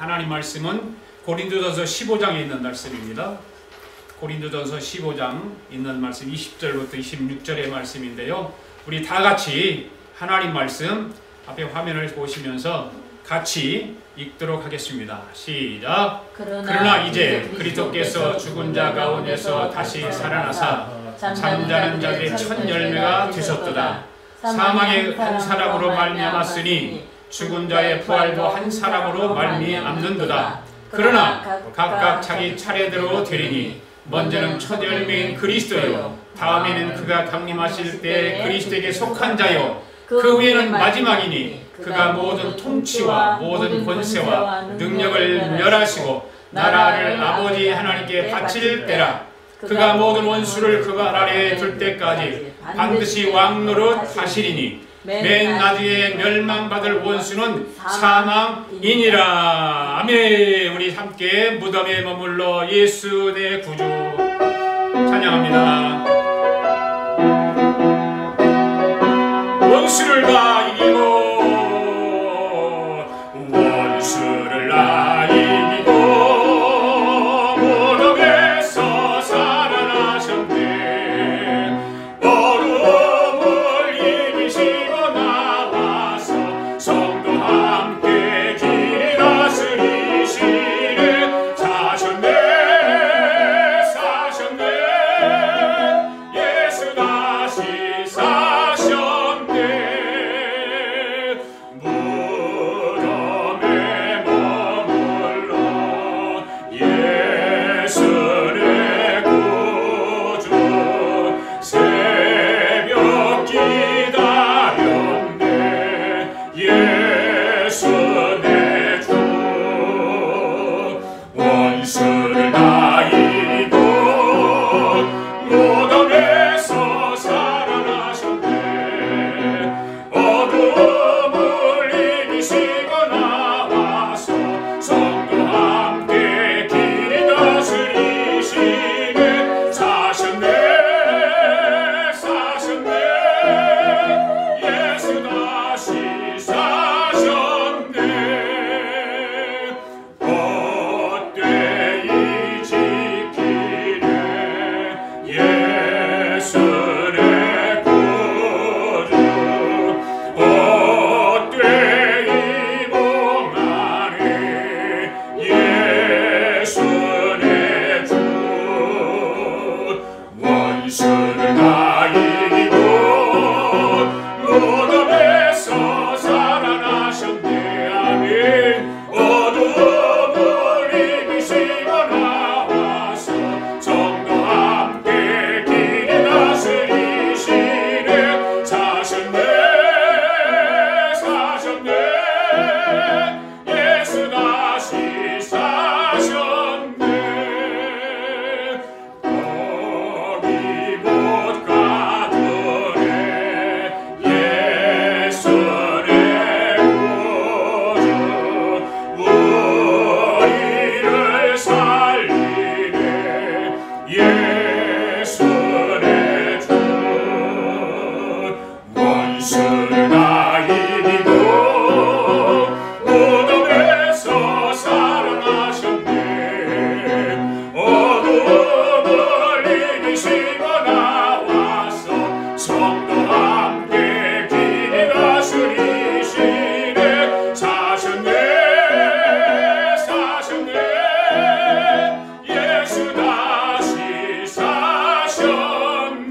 하나님 말씀은 고린도전서 15장에 있는 말씀입니다. 고린도전서 15장 있는 말씀 20절부터 26절의 말씀인데요. 우리 다 같이 하나님 말씀 앞에 화면을 보시면서 같이 읽도록 하겠습니다. 시작. 그러나 이제 그리스도께서 죽은 자 가운데서 다시 살아나사 잠자는 자들의 첫 열매가 되셨도다. 사망의 한 사람으로 말미암았으니 죽은 자의 부활도 한 사람으로 말미암는도다. 그러나 각각 자기 차례대로 되리니 먼저는 첫 열매인 그리스도요, 다음에는 그가 강림하실 때 그리스도에게 속한 자요, 그 후에는 마지막이니 그가 모든 통치와 모든 권세와 능력을 멸하시고 나라를 아버지 하나님께 바칠 때라. 그가 모든 원수를 그가 아래에 둘 때까지 반드시 왕노릇 하시리니 맨 나중에 멸망받을 원수는 사망이니라. 아멘. 우리 함께 무덤에 머물러 예수 내 구주 찬양합니다. 원수를 다 이기고 원수를 다 이기고 무덤에서 살아나셨네. 어둠을 이기시고 나와서 성도 함께 길이 다스리시네. 사셨네 예수 다시 사셨네. 무덤에 머물러 예수 내 구주 새벽 기다렸네. 예수 내 주 원수를 다 이기고 무덤에서 살아나셨네. 어둠을 이기시고 나와서 성도 함께 길이 다스리시네. 사셨네 예수 다시 사셨네. 헛되이 지키네 예수 내 구주. 헛되이 봉하네 예수 내 주. 원수를 다 이기고 무덤에서 살아나셨네. 아멘. 어둠을 이기시고 나와서 성도 함께 길이 다스리시네. 사셨네 예수 다시 사셨네. 거기 못 가두네 예수 내 구주. 우리를 살리네 예수 내 주. 원수를 다 이기고 무덤에서 살아나셨네. 어둠을 이기시고 나와서 성도 함께 길이 다스리시네. 사셨네 예수 다시 사셨네.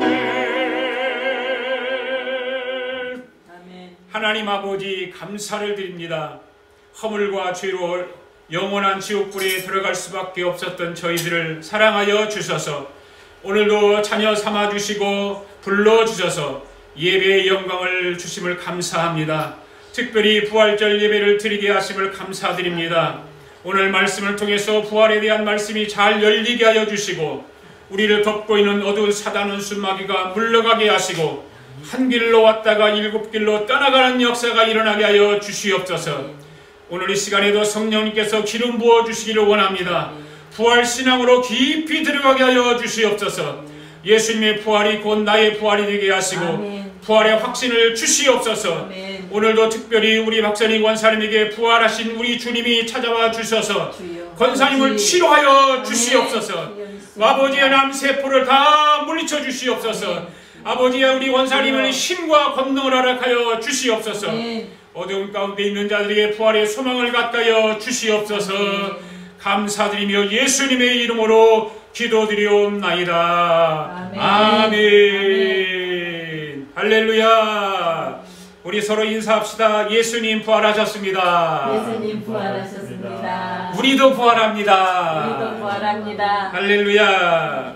하나님 아버지 감사를 드립니다. 허물과 죄로 영원한 지옥불에 들어갈 수밖에 없었던 저희들을 사랑하여 주셔서 오늘도 자녀 삼아주시고 불러주셔서 예배의 영광을 주심을 감사합니다. 특별히 부활절 예배를 드리게 하심을 감사드립니다. 오늘 말씀을 통해서 부활에 대한 말씀이 잘 열리게 하여 주시고 우리를 덮고 있는 어두운 사단 원수 마귀가 물러가게 하시고 한 길로 왔다가 일곱 길로 떠나가는 역사가 일어나게 하여 주시옵소서. 오늘 이 시간에도 성령님께서 기름 부어 주시기를 원합니다. 부활 신앙으로 깊이 들어가게 하여 주시옵소서. 예수님의 부활이 곧 나의 부활이 되게 하시고 부활의 확신을 주시옵소서. 오늘도 특별히 우리 박사님 권사님에게 부활하신 우리 주님이 찾아와 주셔서 권사님을 치료하여 주시옵소서. 아버지의 남세포를 다 물리쳐 주시옵소서. 아버지의 우리 권사님을 힘과 권능을 허락하여 주시옵소서. 어두움 가운데 있는 자들에게 부활의 소망을 갖다여 주시옵소서. 감사드리며 예수님의 이름으로 기도드리옵나이다. 아멘. 할렐루야. 우리 서로 인사합시다. 예수님 부활하셨습니다. 예수님 부활하셨습니다. 우리도 부활합니다. 우리도 부활합니다. 할렐루야.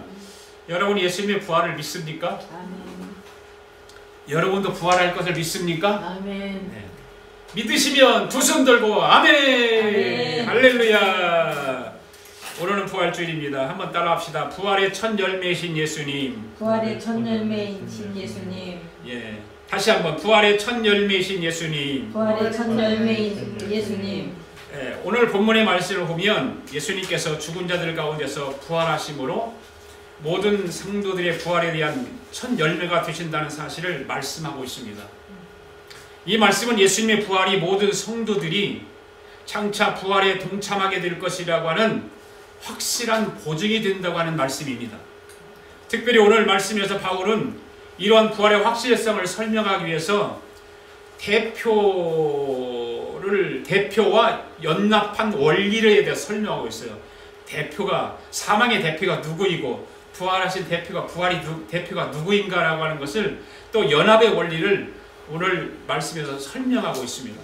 여러분 예수님의 부활을 믿습니까? 아멘. 여러분도 부활할 것을 믿습니까? 아멘. 네. 믿으시면 두 손 들고 아멘. 아멘. 할렐루야. 오늘은 부활주일입니다. 한번 따라합시다. 부활의 첫 열매이신 예수님. 부활의 첫 열매이신 예수님. 예. 다시 한번 부활의 첫 열매이신 예수님. 부활의 첫 열매인 예수님. 예. 오늘 본문의 말씀을 보면 예수님께서 죽은 자들 가운데서 부활하심으로 모든 성도들의 부활에 대한 첫 열매가 되신다는 사실을 말씀하고 있습니다. 이 말씀은 예수님의 부활이 모든 성도들이 장차 부활에 동참하게 될 것이라고 하는 확실한 보증이 된다고 하는 말씀입니다. 특별히 오늘 말씀에서 바울은 이러한 부활의 확실성을 설명하기 위해서 대표와 연납한 원리에 대해 설명하고 있어요. 사망의 대표가 누구이고 부활하신 대표가 누구인가라고 하는 것을 또 연합의 원리를 오늘 말씀에서 설명하고 있습니다.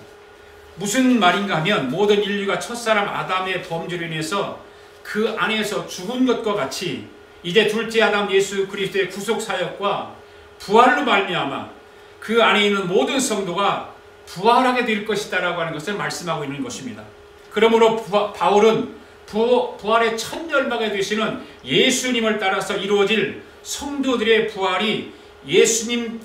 무슨 말인가 하면 모든 인류가 첫사람 아담의 범죄로 인해서 그 안에서 죽은 것과 같이 이제 둘째 아담 예수 그리스도의 구속 사역과 부활로 말미암아 그 안에 있는 모든 성도가 부활하게 될 것이다 라고 하는 것을 말씀하고 있는 것입니다. 그러므로 바울은 부활의 첫 열매가 되시는 예수님을 따라서 이루어질 성도들의 부활이 예수님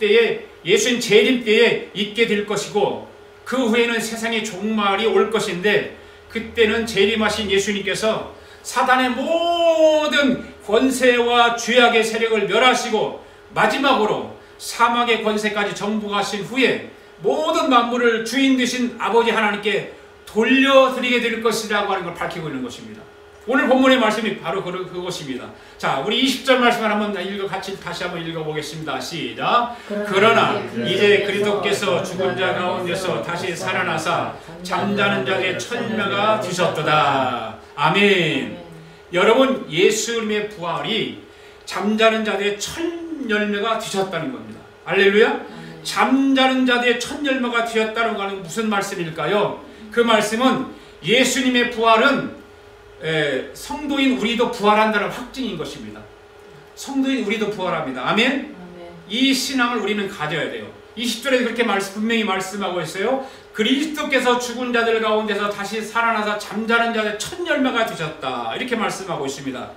재림 때에 있게 될 것이고 그 후에는 세상의 종말이 올 것인데 그때는 재림하신 예수님께서 사단의 모든 권세와 죄악의 세력을 멸하시고 마지막으로 사막의 권세까지 정복하신 후에 모든 만물을 주인 되신 아버지 하나님께 돌려드리게 될 것이라고 하는 걸 밝히고 있는 것입니다. 오늘 본문의 말씀이 바로 그것입니다. 자, 우리 20절 말씀을 같이 다시 한번 읽어보겠습니다. 시작. 그러나 이제 그리스도께서 죽은 자 가운데서 다시 살아나사 잠자는 자의 첫 열매가 되셨도다. 아멘. 여러분 예수님의 부활이 잠자는 자들의 첫 열매가 되셨다는 겁니다. 할렐루야. 잠자는 자들의 첫 열매가 되었다는 것은 무슨 말씀일까요? 그 말씀은 예수님의 부활은 성도인 우리도 부활한다는 확증인 것입니다. 성도인 우리도 부활합니다. 아멘? 아멘. 이 신앙을 우리는 가져야 돼요. 20절에 그렇게 분명히 말씀하고 있어요. 그리스도께서 죽은 자들 가운데서 다시 살아나서 잠자는 자의 첫 열매가 되셨다. 이렇게 말씀하고 있습니다.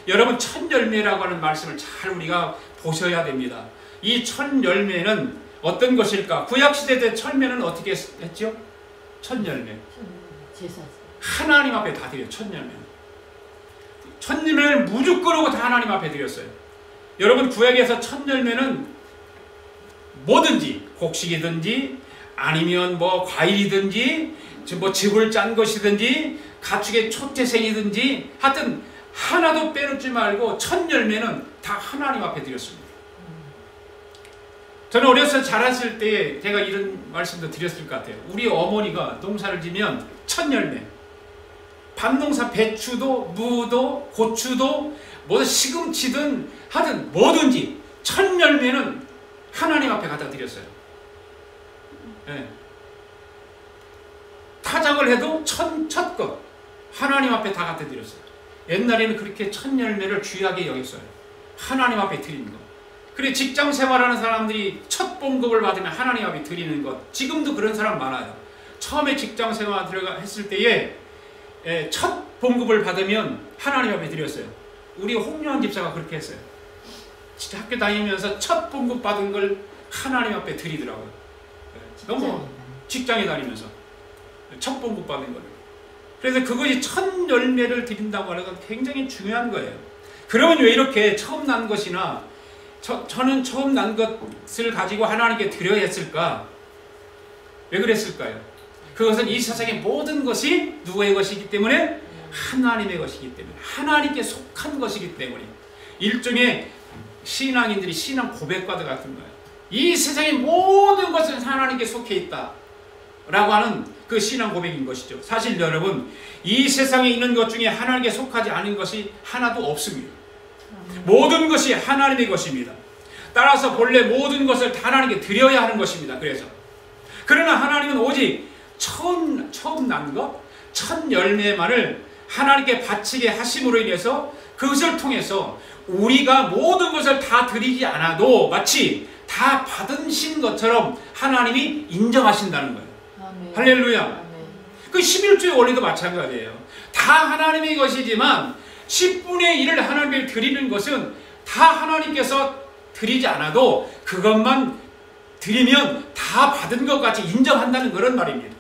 여러분 첫 열매라고 하는 말씀을 잘 우리가 보셔야 됩니다. 이 첫 열매는 어떤 것일까? 구약시대 때 첫 열매는 어떻게 했죠? 첫 열매. 하나님 앞에 다 드려요. 첫 열매. 첫 열매를 무조건으로 다 하나님 앞에 드렸어요. 여러분 구약에서 첫 열매는 뭐든지 곡식이든지 아니면 뭐 과일이든지 뭐 즙을 짠 것이든지 가축의 초태생이든지 하여튼 하나도 빼놓지 말고 첫 열매는 다 하나님 앞에 드렸습니다. 저는 어려서 자랐을 때 제가 이런 말씀도 드렸을 것 같아요. 우리 어머니가 농사를 지면 첫 열매 밭농사 배추도 무도 고추도 뭐 시금치든 하든 뭐든지 첫 열매는 하나님 앞에 갖다 드렸어요. 네. 타작을 해도 첫 것 하나님 앞에 다 갖다 드렸어요. 옛날에는 그렇게 첫 열매를 귀하게 여겼어요. 하나님 앞에 드리는 것. 그래 직장 생활하는 사람들이 첫 봉급을 받으면 하나님 앞에 드리는 것. 지금도 그런 사람 많아요. 처음에 직장 생활 했을 때에 첫 봉급을 받으면 하나님 앞에 드렸어요. 우리 홍요한 집사가 그렇게 했어요. 진짜 학교 다니면서 첫 봉급 받은 걸 하나님 앞에 드리더라고요. 너무 직장에 다니면서 첫 봉급 받은 거를. 그래서 그것이 첫 열매를 드린다고 하는 건 굉장히 중요한 거예요. 그러면 왜 이렇게 처음 난 것이나 저는 처음 난 것을 가지고 하나님께 드려야 했을까? 왜 그랬을까요? 그것은 이 세상의 모든 것이 누구의 것이기 때문에? 하나님의 것이기 때문에, 하나님께 속한 것이기 때문에, 일종의 신앙인들이 신앙 고백과도 같은 거예요. 이 세상의 모든 것은 하나님께 속해 있다 라고 하는 그 신앙 고백인 것이죠. 사실 여러분, 이 세상에 있는 것 중에 하나님께 속하지 않은 것이 하나도 없습니다. 모든 것이 하나님의 것입니다. 따라서 본래 모든 것을 다 하나님께 드려야 하는 것입니다. 그러나 하나님은 오직 처음 난 것, 첫 열매만을 하나님께 바치게 하심으로 인해서 그것을 통해서 우리가 모든 것을 다 드리지 않아도 마치 다 받으신 것처럼 하나님이 인정하신다는 거예요. 아멘. 할렐루야. 아멘. 그 11조의 원리도 마찬가지예요. 다 하나님의 것이지만 10분의 1을 하나님께 드리는 것은 다 하나님께서 드리지 않아도 그것만 드리면 다 받은 것 같이 인정한다는 그런 말입니다.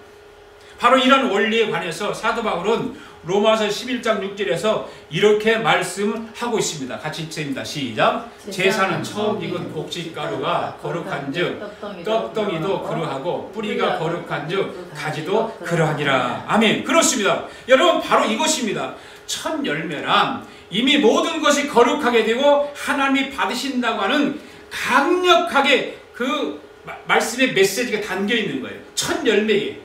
바로 이런 원리에 관해서 사도 바울은 로마서 11장 6절에서 이렇게 말씀하고 있습니다. 같이 읽습니다. 시작. 제사는 처음 익은 곡식가루가 거룩한 즉 떡덩이도 그러하고 뿌리가 거룩한 즉 가지도 그러하니라. 아멘. 그렇습니다. 여러분, 바로 이것입니다. 첫 열매란 이미 모든 것이 거룩하게 되고 하나님이 받으신다고 하는 강력하게 그 말씀의 메시지가 담겨 있는 거예요. 첫 열매에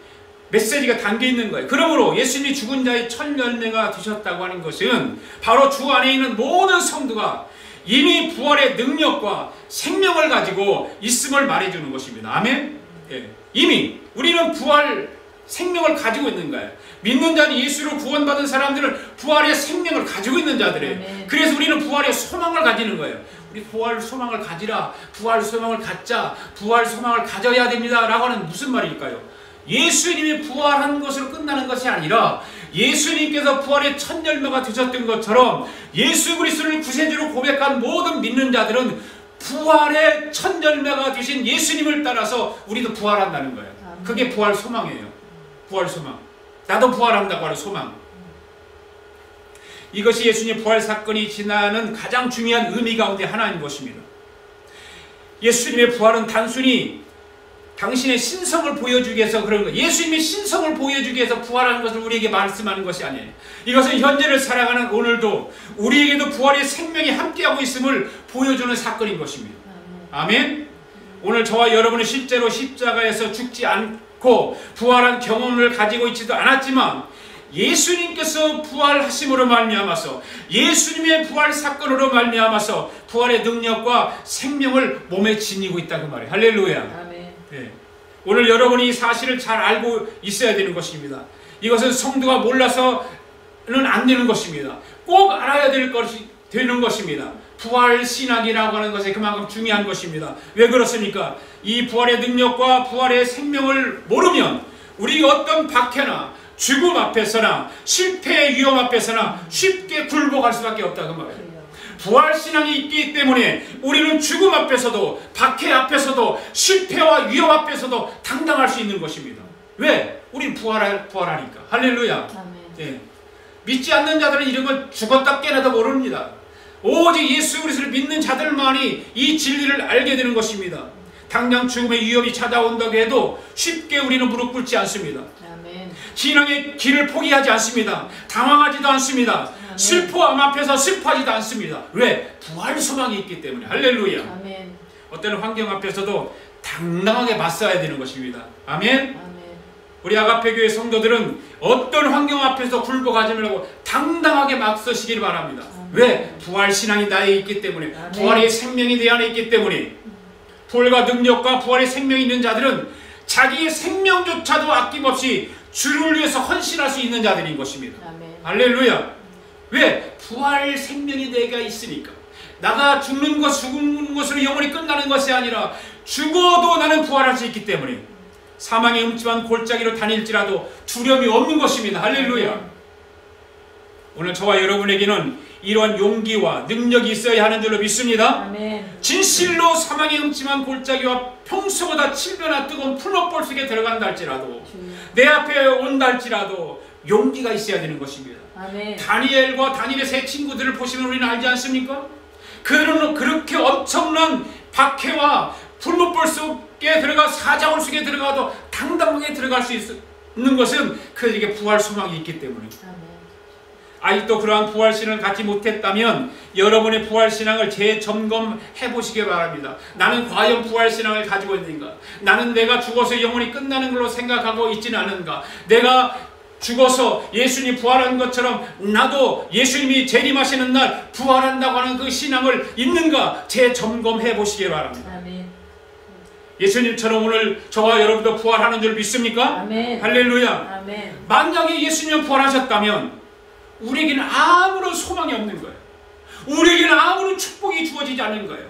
메시지가 담겨 있는 거예요. 그러므로 예수님이 죽은 자의 첫 열매가 되셨다고 하는 것은 바로 주 안에 있는 모든 성도가 이미 부활의 능력과 생명을 가지고 있음을 말해주는 것입니다. 아멘. 예. 이미 우리는 부활 생명을 가지고 있는 거예요. 믿는 자는, 예수를 구원받은 사람들은 부활의 생명을 가지고 있는 자들이에요. 아멘. 그래서 우리는 부활의 소망을 가지는 거예요. 우리 부활 소망을 가지라, 부활 소망을 갖자, 부활 소망을 가져야 됩니다 라고 하는 무슨 말일까요? 예수님이 부활한 것으로 끝나는 것이 아니라 예수님께서 부활의 첫 열매가 되셨던 것처럼 예수 그리스도를 구세주로 고백한 모든 믿는 자들은 부활의 첫 열매가 되신 예수님을 따라서 우리도 부활한다는 거예요. 그게 부활 소망이에요. 부활 소망. 나도 부활한다고 하는 소망. 이것이 예수님의 부활 사건이 지나는 가장 중요한 의미 가운데 하나인 것입니다. 예수님의 부활은 단순히 당신의 신성을 보여주기 위해서 그런 거예요. 예수님의 신성을 보여주기 위해서 부활하는 것을 우리에게 말씀하는 것이 아니에요. 이것은 현재를 살아가는 오늘도 우리에게도 부활의 생명이 함께하고 있음을 보여주는 사건인 것입니다. 아멘. 오늘 저와 여러분은 실제로 십자가에서 죽지 않고 부활한 경험을 가지고 있지도 않았지만 예수님께서 부활하심으로 말미암아서, 예수님의 부활 사건으로 말미암아서 부활의 능력과 생명을 몸에 지니고 있다 그 말이에요. 할렐루야. 아멘. 네. 오늘 여러분이 이 사실을 잘 알고 있어야 되는 것입니다. 이것은 성도가 몰라서는 안 되는 것입니다. 꼭 알아야 되는 것입니다. 부활 신학이라고 하는 것이 그만큼 중요한 것입니다. 왜 그렇습니까? 이 부활의 능력과 부활의 생명을 모르면 우리가 어떤 박해나 죽음 앞에서나 실패의 위험 앞에서나 쉽게 굴복할 수밖에 없다 그 말이에요. 부활신앙이 있기 때문에 우리는 죽음 앞에서도 박해 앞에서도 실패와 위험 앞에서도 당당할 수 있는 것입니다. 왜? 우리는 부활하니까. 할렐루야. 네. 믿지 않는 자들은 이런 걸 죽었다 깨나도 모릅니다. 오직 예수 그리스도를 믿는 자들만이 이 진리를 알게 되는 것입니다. 당장 죽음의 위협이 찾아온다고 해도 쉽게 우리는 무릎 꿇지 않습니다. 신앙의 길을 포기하지 않습니다. 당황하지도 않습니다. 슬퍼함 앞에서 슬퍼하지도 않습니다. 왜? 부활 소망이 있기 때문에. 할렐루야. 아멘. 어떤 환경 앞에서도 당당하게 맞서야 되는 것입니다. 아멘. 아멘. 우리 아가페 교회 성도들은 어떤 환경 앞에서 굴복하지 말고 당당하게 맞서시길 바랍니다. 아멘. 왜? 부활 신앙이 나에 있기 때문에. 아멘. 부활의 생명이 내 안에 있기 때문에. 부활과 능력과 부활의 생명이 있는 자들은 자기의 생명조차도 아낌없이 주를 위해서 헌신할 수 있는 자들인 것입니다. 아멘. 할렐루야. 왜? 부활 생명이 내가 있으니까. 나가 죽는 것으로 영원히 끝나는 것이 아니라 죽어도 나는 부활할 수 있기 때문에 사망의 음침한 골짜기로 다닐지라도 두려움이 없는 것입니다. 할렐루야. 오늘 저와 여러분에게는 이러한 용기와 능력이 있어야 하는 줄로 믿습니다. 아멘. 진실로 사망의 음침한 골짜기와 평소보다 7배나 뜨거운 풀업볼 속에 들어간다 할지라도 내 앞에 온다 할지라도 용기가 있어야 되는 것입니다. 아멘. 다니엘과 다니엘의 세 친구들을 보시면 우리는 알지 않습니까? 그렇게 엄청난 박해와 풀무불 속에 들어가 사자굴 속에 들어가도 당당하게 들어갈 수 있는 것은 그에게 부활 소망이 있기 때문입니다. 아직도 그러한 부활신앙을 갖지 못했다면 여러분의 부활신앙을 재점검해 보시기 바랍니다. 나는 과연 부활신앙을 가지고 있는가? 나는 내가 죽어서 영혼이 끝나는 걸로 생각하고 있지는 않은가? 내가 죽어서 예수님이 부활한 것처럼 나도 예수님이 재림하시는 날 부활한다고 하는 그 신앙을 있는가? 재점검해 보시기 바랍니다. 아멘. 예수님처럼 오늘 저와 여러분도 부활하는 줄 믿습니까? 아멘. 할렐루야. 아멘. 만약에 예수님이 부활하셨다면 우리에게는 아무런 소망이 없는 거예요. 우리에게는 아무런 축복이 주어지지 않는 거예요.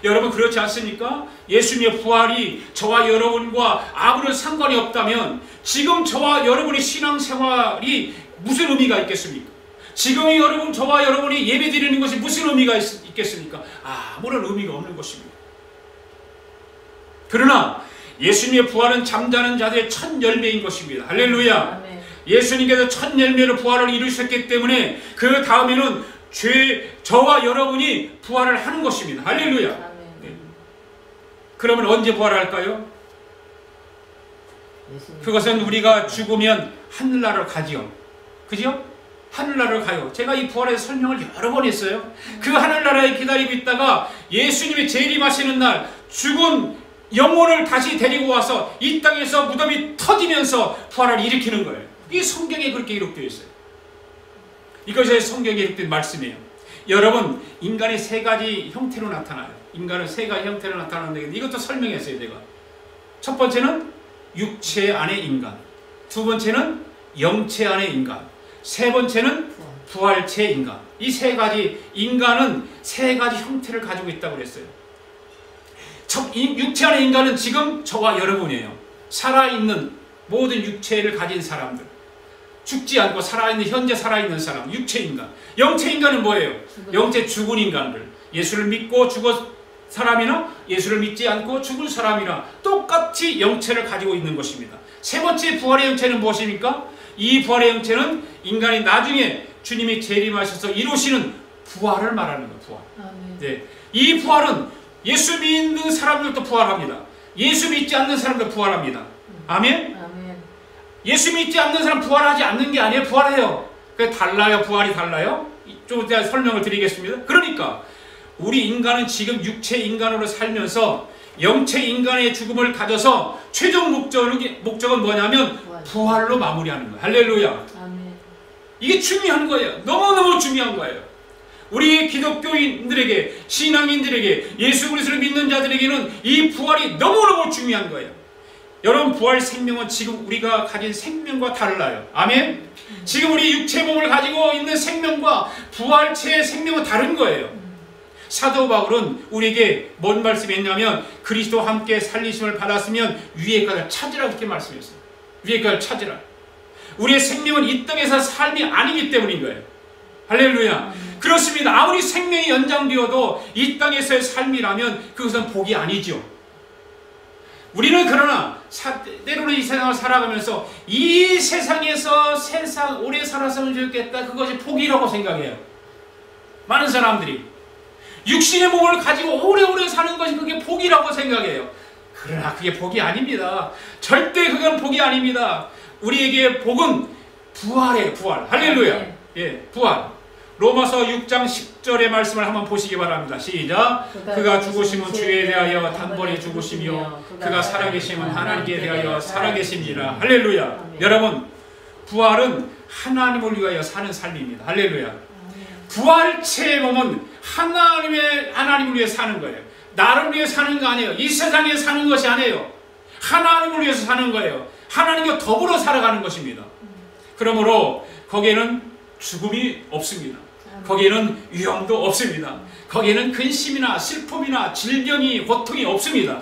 여러분 그렇지 않습니까? 예수님의 부활이 저와 여러분과 아무런 상관이 없다면 지금 저와 여러분의 신앙생활이 무슨 의미가 있겠습니까? 지금 여러분 저와 여러분이 예배드리는 것이 무슨 의미가 있겠습니까? 아무런 의미가 없는 것입니다. 그러나 예수님의 부활은 잠자는 자들의 첫 열매인 것입니다. 할렐루야. 아멘. 예수님께서 첫 열매로 부활을 이루셨기 때문에 그 다음에는 저와 여러분이 부활을 하는 것입니다. 할렐루야. 네. 그러면 언제 부활할까요? 그것은 우리가 죽으면 하늘나라로 가지요. 그죠? 하늘나라로 가요. 제가 이 부활의 설명을 여러 번 했어요. 그 하늘나라에 기다리고 있다가 예수님이 재림하시는 날 죽은 영혼을 다시 데리고 와서 이 땅에서 무덤이 터지면서 부활을 일으키는 거예요. 이 성경에 그렇게 기록되어 있어요. 이것이 성경에 기록된 말씀이에요. 여러분 인간이 세 가지 형태로 나타나요. 인간은 세 가지 형태로 나타나는데 이것도 설명했어요. 제가 첫 번째는 육체 안의 인간, 두 번째는 영체 안의 인간, 세 번째는 부활체 인간. 이 세 가지 인간은 세 가지 형태를 가지고 있다고 그랬어요. 육체 안의 인간은 지금 저와 여러분이에요. 살아있는 모든 육체를 가진 사람들, 죽지 않고 살아있는 현재 살아있는 사람, 육체 인간. 영체 인간은 뭐예요? 영체 죽은 인간들. 예수를 믿고 죽은 사람이나 예수를 믿지 않고 죽은 사람이나 똑같이 영체를 가지고 있는 것입니다. 세 번째 부활의 영체는 무엇입니까? 이 부활의 영체는 인간이 나중에 주님이 재림하셔서 이루시는 부활을 말하는 거예요. 부활. 네. 이 부활은 예수 믿는 사람들도 부활합니다. 예수 믿지 않는 사람도 부활합니다. 아멘? 예수 믿지 않는 사람 부활하지 않는 게 아니에요. 부활해요. 그게 달라요. 부활이 달라요. 좀 이따 설명을 드리겠습니다. 그러니까 우리 인간은 지금 육체 인간으로 살면서 영체 인간의 죽음을 가져서 최종 목적은 뭐냐면 부활로 마무리하는 거예요. 할렐루야. 이게 중요한 거예요. 너무너무 중요한 거예요. 우리 기독교인들에게, 신앙인들에게, 예수 그리스도를 믿는 자들에게는 이 부활이 너무너무 중요한 거예요. 여러분 부활 생명은 지금 우리가 가진 생명과 달라요. 아멘? 지금 우리 육체 몸을 가지고 있는 생명과 부활체의 생명은 다른 거예요. 사도 바울은 우리에게 뭔 말씀했냐면 그리스도와 함께 살리심을 받았으면 위의 것을 찾으라 그렇게 말씀했어요. 위의 것을 찾으라. 우리의 생명은 이 땅에서 삶이 아니기 때문인 거예요. 할렐루야. 그렇습니다. 아무리 생명이 연장되어도 이 땅에서의 삶이라면 그것은 복이 아니죠. 우리는 그러나 때로는 이 세상을 살아가면서 이 세상에서 오래 살았으면 좋겠다. 그것이 복이라고 생각해요. 많은 사람들이 육신의 몸을 가지고 오래오래 사는 것이 그게 복이라고 생각해요. 그러나 그게 복이 아닙니다. 절대 그건 복이 아닙니다. 우리에게 복은 부활이에요. 부활. 할렐루야. 예, 부활. 로마서 6장 10절의 말씀을 한번 보시기 바랍니다. 시작. 그가 죽으심은 주에 대하여 단번에 죽으시며 그가 살아계심은 하나님께 대하여 살아계심이라. 할렐루야. 여러분 부활은 하나님을 위하여 사는 삶입니다. 할렐루야. 부활체의 몸은 하나님을 위해 사는 거예요. 나를 위해 사는 거 아니에요. 이 세상에 사는 것이 아니에요. 하나님을 위해서 사는 거예요. 하나님과 더불어 살아가는 것입니다. 그러므로 거기에는 죽음이 없습니다. 거기에는 위험도 없습니다. 거기에는 근심이나 슬픔이나 질병이 고통이 없습니다.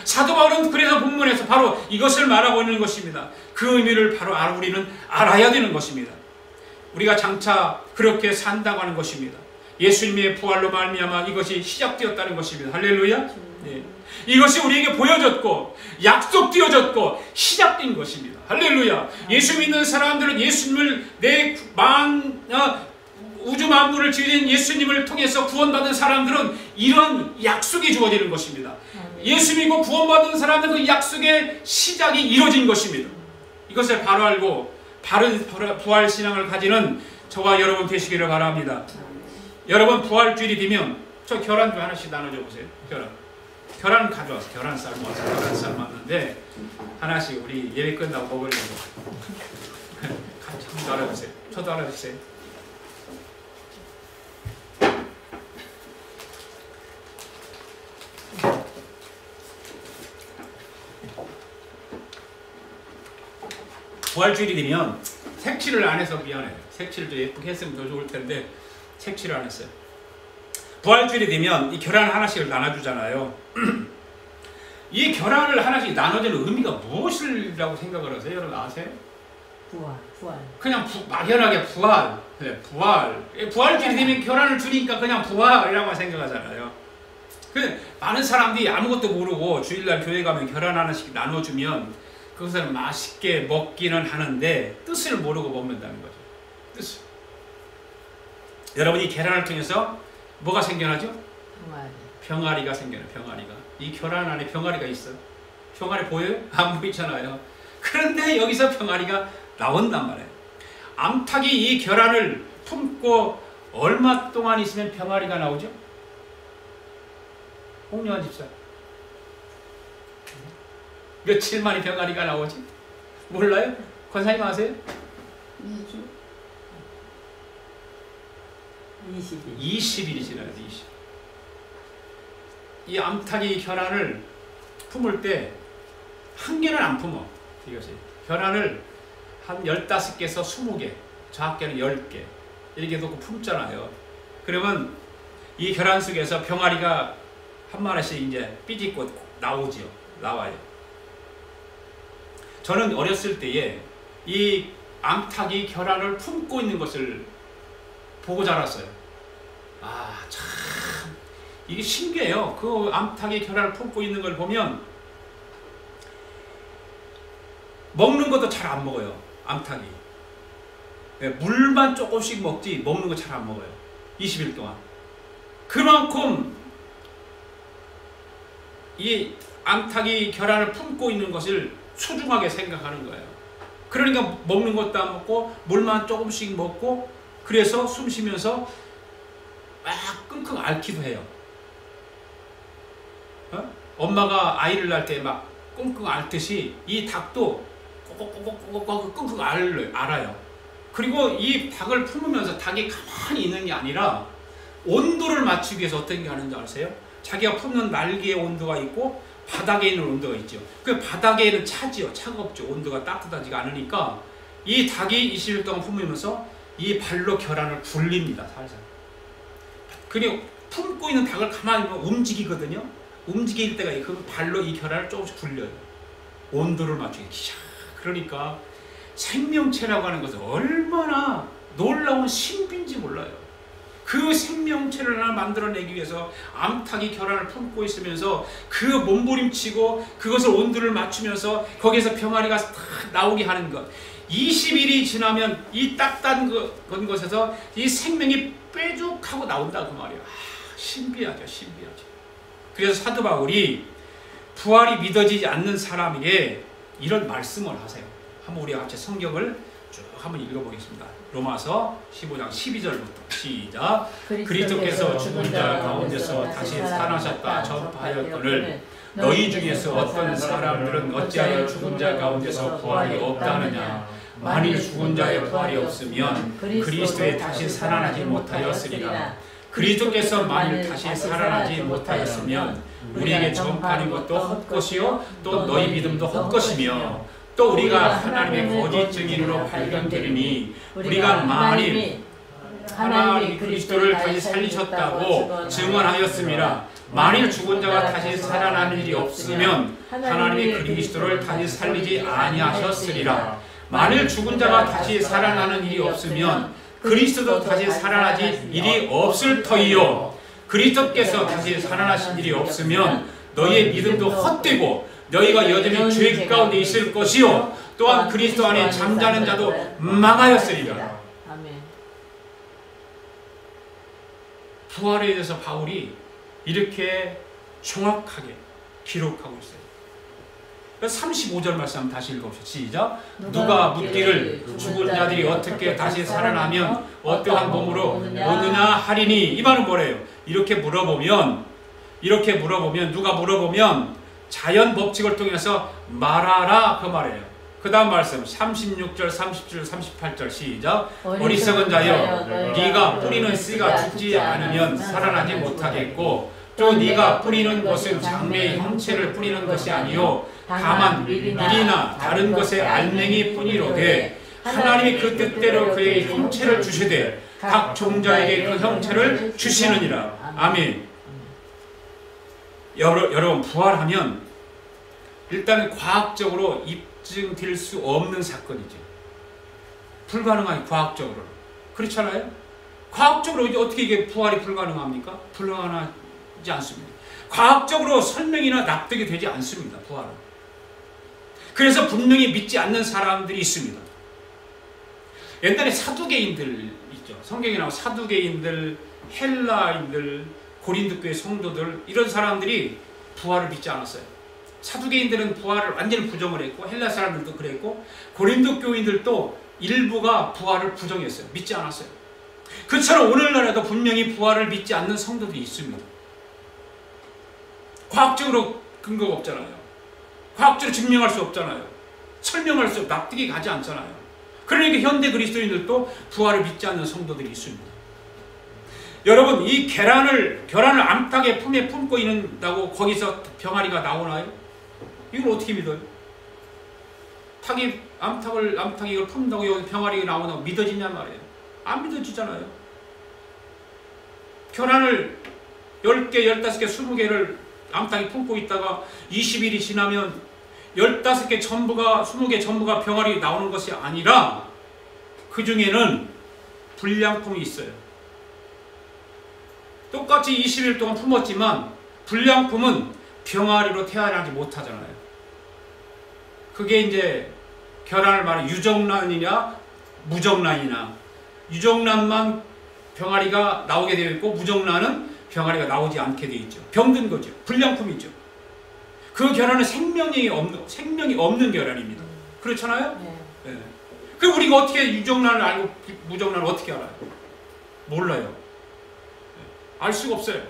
사도 바울은 그래서 본문에서 바로 이것을 말하고 있는 것입니다. 그 의미를 바로 우리는 알아야 되는 것입니다. 우리가 장차 그렇게 산다고 하는 것입니다. 예수님의 부활로 말미암아 이것이 시작되었다는 것입니다. 할렐루야. 네. 이것이 우리에게 보여졌고 약속되어졌고 시작된 것입니다. 할렐루야. 예수 믿는 사람들은 예수님을 우주 만물을 지으신 예수님을 통해서 구원받은 사람들은 이런 약속이 주어지는 것입니다. 예수 믿고 구원받은 사람들 그 약속의 시작이 이루어진 것입니다. 이것을 바로 알고 바른 부활 신앙을 가지는 저와 여러분 되시기를 바랍니다. 여러분 부활주일이 되면 저 계란 좀 하나씩 나눠줘 보세요. 계란 가져와서 계란 삶아서 계란 삶았는데 하나씩 우리 예배 끝나고 먹으려고 같이 나눠주세요. 저도 나눠주세요. 부활주일이 되면 색칠을 안 해서 미안해요. 색칠을 좀 예쁘게 했으면 더 좋을 텐데 색칠을 안 했어요. 부활주일이 되면 이 계란 하나씩을 나눠주잖아요. 이 계란을 하나씩 나눠주는 의미가 무엇이라고 생각을 하세요? 여러분 아세요? 부활. 그냥 막연하게 부활. 네, 부활주일이 되면 계란을 주니까 그냥 부활이라고 생각하잖아요. 많은 사람들이 아무것도 모르고 주일날 교회 가면 계란 하나씩 나눠주면 그것을 맛있게 먹기는 하는데 뜻을 모르고 먹는다는 거죠. 뜻을. 여러분이 계란을 통해서 뭐가 생겨나죠? 병아리가 생겨나요. 병아리가. 이 계란 안에 병아리가 있어요. 병아리 보여요? 안 보이잖아요. 그런데 여기서 병아리가 나온단 말이에요. 암탉이 이 계란을 품고 얼마 동안 있으면 병아리가 나오죠? 홍명환 집사. 며칠 만에 병아리가 나오지? 몰라요? 권사님 아세요? 2주? 20일이 지나요. 20일. 이 암탉이 계란을 품을 때 한 개는 안 품어. 이것이 계란을 한 15개에서 20개, 작게는 10개 이렇게 놓고 품잖아요. 그러면 이 계란 속에서 병아리가 한 마리씩 이제 삐집고 나오지요. 나와요. 저는 어렸을 때에 이 암탉이 계란을 품고 있는 것을 보고 자랐어요. 아, 참 이게 신기해요. 그 암탉이 계란을 품고 있는 걸 보면 먹는 것도 잘 안 먹어요. 암탉이. 물만 조금씩 먹지 먹는 거 잘 안 먹어요. 20일 동안. 그만큼 이 암탉이 계란을 품고 있는 것을 소중하게 생각하는 거예요. 그러니까 먹는 것도 안 먹고 물만 조금씩 먹고 그래서 숨 쉬면서 막 끙끙 앓기도 해요. 엄마가 아이를 낳을 때 막 끙끙 앓듯이 이 닭도 꼬꼬꼬꼬꼬꼬 끙끙 앓아요. 그리고 이 닭을 품으면서 닭이 가만히 있는 게 아니라 온도를 맞추기 위해서 어떤 게 하는지 아세요? 자기가 품는 날개의 온도가 있고 바닥에 있는 온도가 있죠. 그 바닥에는 차지요. 차갑죠. 온도가 따뜻하지가 않으니까 이 닭이 20일 동안 품으면서 이 발로 계란을 굴립니다. 살살. 그리고 품고 있는 닭을 가만히 보면 움직이거든요. 움직일 때가 그 발로 이 계란을 조금씩 굴려요. 온도를 맞추기. 그러니까 생명체라고 하는 것은 얼마나 놀라운 신비인지 몰라요. 그 생명체를 하나 만들어내기 위해서 암탉이 계란을 품고 있으면서 그 몸부림치고 그것을 온도를 맞추면서 거기에서 병아리가 딱 나오게 하는 것. 20일이 지나면 이 딱딱한 것에서 이 생명이 뾰족하고 나온다 그 말이에요. 신비하죠. 신비하죠. 그래서 사도 바울이 부활이 믿어지지 않는 사람에게 이런 말씀을 하세요. 한번 우리 같이 성경을 쭉 한번 읽어보겠습니다. 로마서 15장 12절부터 시작. 그리스도께서 죽은 자 가운데서 다시 살아나셨다 전파하였거늘 너희 중에서 어떤 사람들은 어찌하여 죽은 자 가운데서 부활이 없다느냐. 만일 죽은 자의 부활이 없으면 그리스도에 다시 살아나지 못하였으리라. 그리스도께서 만일 다시 살아나지 못하였으면 우리에게 전파하는 것도 헛것이요 또 너희 믿음도 헛것이며 또 우리가 하나님의 거짓 증인으로 발견되리니 우리가 만일 하나님이 그리스도를 다시 살리셨다고 증언하였음이라. 만일 죽은 자가 다시 살아나는 일이 없으면 하나님이 그리스도를 다시 살리지 아니하셨으리라. 만일 죽은 자가 다시 살아나는 일이 없으면 그리스도도 다시 살아나지 일이 없을 터이요. 그리스도께서 다시 살아나신 일이 없으면 너희의 믿음도 헛되고 너희가 여전히 죄 가운데 있을 것이요 또한 그리스도 안에 잠자는 자도 망하였으리라. 아멘. 부활에 대해서 바울이 이렇게 정확하게 기록하고 있어요. 35절 말씀 한번 다시 읽어보시죠. 시작. 누가 묻기를 죽은 자들이 어떻게 다시 살아나면 어떠한 몸으로 오느냐 하리니. 이 말은 뭐래요? 이렇게 물어보면 누가 물어보면 자연 법칙을 통해서 말하라 그 말이에요. 그 다음 말씀 36절 37절 38절 시작. 어리석은 자여 네가 뿌리는 씨가 죽지 않으면 살아나지 못하겠고 또 네가 뿌리는 것은 장래의 형체를 뿌리는 것이 아니요 다만 밀이나 다른 것의 알맹이 뿐이로되 하나님이 그 뜻대로 그에게 형체를 주시되 각 종자에게 그 형체를 주시느니라. 아멘. 여러분 부활하면 일단 과학적으로 입증될 수 없는 사건이죠. 불가능하게 과학적으로. 그렇잖아요. 과학적으로 어떻게 이게 부활이 불가능합니까? 불가능하지 않습니다. 과학적으로 설명이나 납득이 되지 않습니다. 부활은. 그래서 분명히 믿지 않는 사람들이 있습니다. 옛날에 사두개인들 있죠. 성경에 나온 사두개인들, 헬라인들, 고린도 교회 성도들 이런 사람들이 부활을 믿지 않았어요. 사두개인들은 부활을 완전히 부정을 했고 헬라 사람들도 그랬고 고린도 교인들도 일부가 부활을 부정했어요. 믿지 않았어요. 그처럼 오늘날에도 분명히 부활을 믿지 않는 성도들이 있습니다. 과학적으로 근거가 없잖아요. 과학적으로 증명할 수 없잖아요. 설명할 수 납득이 가지 않잖아요. 그러니까 현대 그리스도인들도 부활을 믿지 않는 성도들이 있습니다. 여러분 이 계란을 암탉의 품에 품고 있는다고 거기서 병아리가 나오나요? 이걸 어떻게 믿어요? 암탉이 이걸 품는다고 여기 병아리가 나오나고 믿어지냐 말이에요. 안 믿어지잖아요. 계란을 10개, 15개, 20개를 암탉이 품고 있다가 20일이 지나면 15개 전부가 20개 전부가 병아리 나오는 것이 아니라 그 중에는 불량품이 있어요. 똑같이 20일 동안 품었지만 불량품은 병아리로 태어나지 못하잖아요. 그게 이제 결함을 말하는 유정란이냐 무정란이냐. 유정란만 병아리가 나오게 되어 있고 무정란은 병아리가 나오지 않게 되어 있죠. 병든 거죠. 불량품이죠. 그 결함은 생명이 없는 결함입니다. 그렇잖아요? 네. 네. 그럼 우리가 어떻게 유정란을 알고 무정란을 어떻게 알아요? 몰라요. 알 수가 없어요.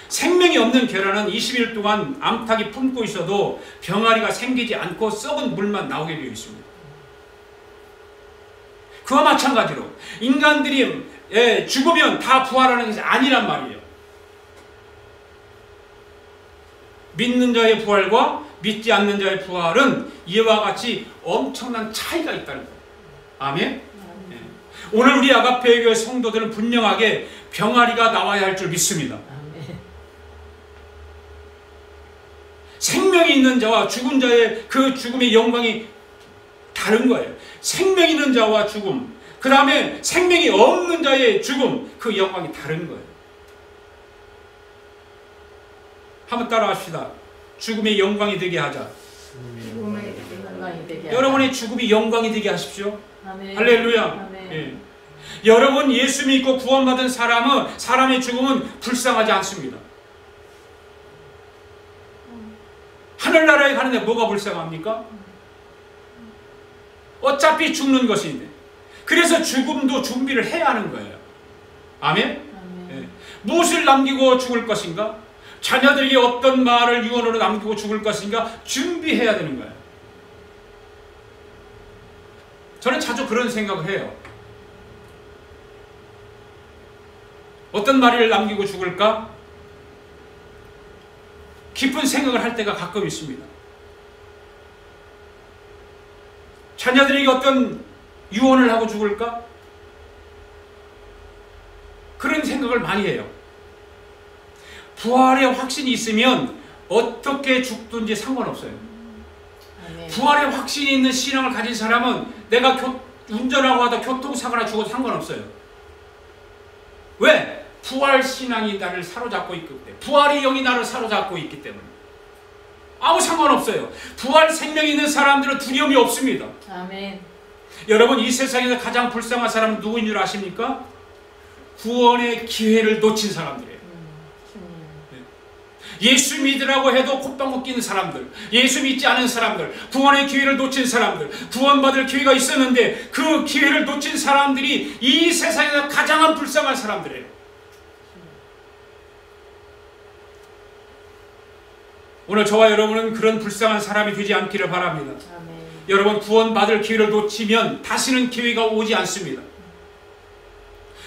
생명이 없는 계란은 20일 동안 암탉이 품고 있어도 병아리가 생기지 않고 썩은 물만 나오게 되어 있습니다. 그와 마찬가지로 인간들이 죽으면 다 부활하는 것이 아니란 말이에요. 믿는 자의 부활과 믿지 않는 자의 부활은 이와 같이 엄청난 차이가 있다는 거예요. 아멘? 네. 오늘 우리 아가페 교회 성도들은 분명하게 병아리가 나와야 할 줄 믿습니다. 생명이 있는 자와 죽은 자의 그 죽음의 영광이 다른 거예요. 생명 있는 자와 죽음, 그 다음에 생명이 없는 자의 죽음, 그 영광이 다른 거예요. 한번 따라 합시다. 죽음의 영광이 되게 하자. 여러분의 죽음이 영광이 되게 하십시오. 아멘. 할렐루야. 아멘. 예. 여러분 예수 믿고 구원받은 사람의 죽음은 불쌍하지 않습니다. 하늘나라에 가는데 뭐가 불쌍합니까? 어차피 죽는 것인데. 그래서 죽음도 준비를 해야 하는 거예요. 아멘? 아멘. 예. 무엇을 남기고 죽을 것인가? 자녀들에게 어떤 말을 유언으로 남기고 죽을 것인가? 준비해야 되는 거예요. 저는 자주 그런 생각을 해요. 어떤 말을 남기고 죽을까? 깊은 생각을 할 때가 가끔 있습니다. 자녀들에게 어떤 유언을 하고 죽을까? 그런 생각을 많이 해요. 부활의 확신이 있으면 어떻게 죽든지 상관없어요. 아멘. 부활의 확신이 있는 신앙을 가진 사람은 내가 운전하고 하다 교통사고나 죽어도 상관없어요. 왜? 부활 신앙이 나를 사로잡고 있기 때문에, 부활의 영이 나를 사로잡고 있기 때문에 아무 상관없어요. 부활 생명이 있는 사람들은 두려움이 없습니다. 아멘. 여러분 이 세상에서 가장 불쌍한 사람은 누구인 줄 아십니까? 구원의 기회를 놓친 사람들이에요. 네. 예수 믿으라고 해도 콧방귀 뀌는 사람들, 예수 믿지 않은 사람들, 구원의 기회를 놓친 사람들, 구원받을 기회가 있었는데 그 기회를 놓친 사람들이 이 세상에서 가장 불쌍한 사람들이에요. 오늘 저와 여러분은 그런 불쌍한 사람이 되지 않기를 바랍니다. 아멘. 여러분, 구원받을 기회를 놓치면 다시는 기회가 오지 않습니다.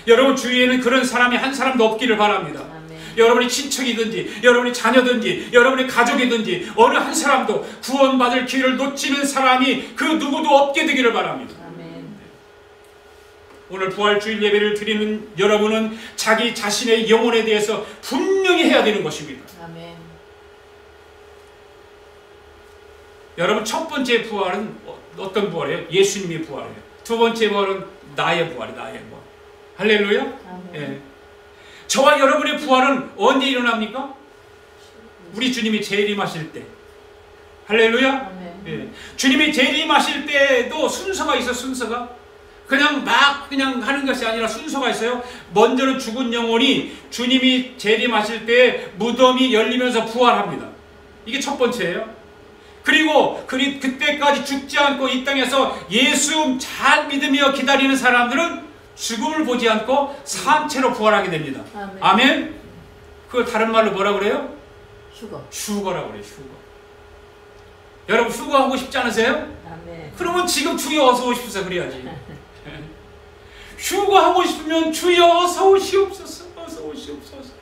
여러분 주위에는 그런 사람이 한 사람도 없기를 바랍니다. 아멘. 여러분이 친척이든지 여러분이 자녀든지 여러분이 가족이든지 어느 한 사람도 구원받을 기회를 놓치는 사람이 그 누구도 없게 되기를 바랍니다. 아멘. 오늘 부활주일 예배를 드리는 여러분은 자기 자신의 영혼에 대해서 분명히 해야 되는 것입니다. 아멘. 여러분, 첫 번째 부활은 어떤 부활이에요? 예수님의 부활이에요. 두 번째 부활은 나의 부활이에요. 나의 부활. 할렐루야. 아멘. 예. 저와 여러분의 부활은 언제 일어납니까? 우리 주님이 재림하실 때. 할렐루야. 아멘. 예. 주님이 재림하실 때도 순서가 있어. 순서가 그냥 막 그냥 하는 것이 아니라 순서가 있어요. 먼저는 죽은 영혼이 주님이 재림하실 때 무덤이 열리면서 부활합니다. 이게 첫 번째예요. 그리고 그때까지 죽지 않고 이 땅에서 예수 잘 믿으며 기다리는 사람들은 죽음을 보지 않고 산채로 부활하게 됩니다. 아멘. 아멘. 그걸 다른 말로 뭐라 그래요? 휴거. 휴거라고 그래요. 휴거. 여러분 휴거하고 싶지 않으세요? 아멘. 그러면 지금 주여 어서 오십시오 그래야지. 휴거하고 싶으면 주여 어서 오시옵소서. 어서 오시옵소서.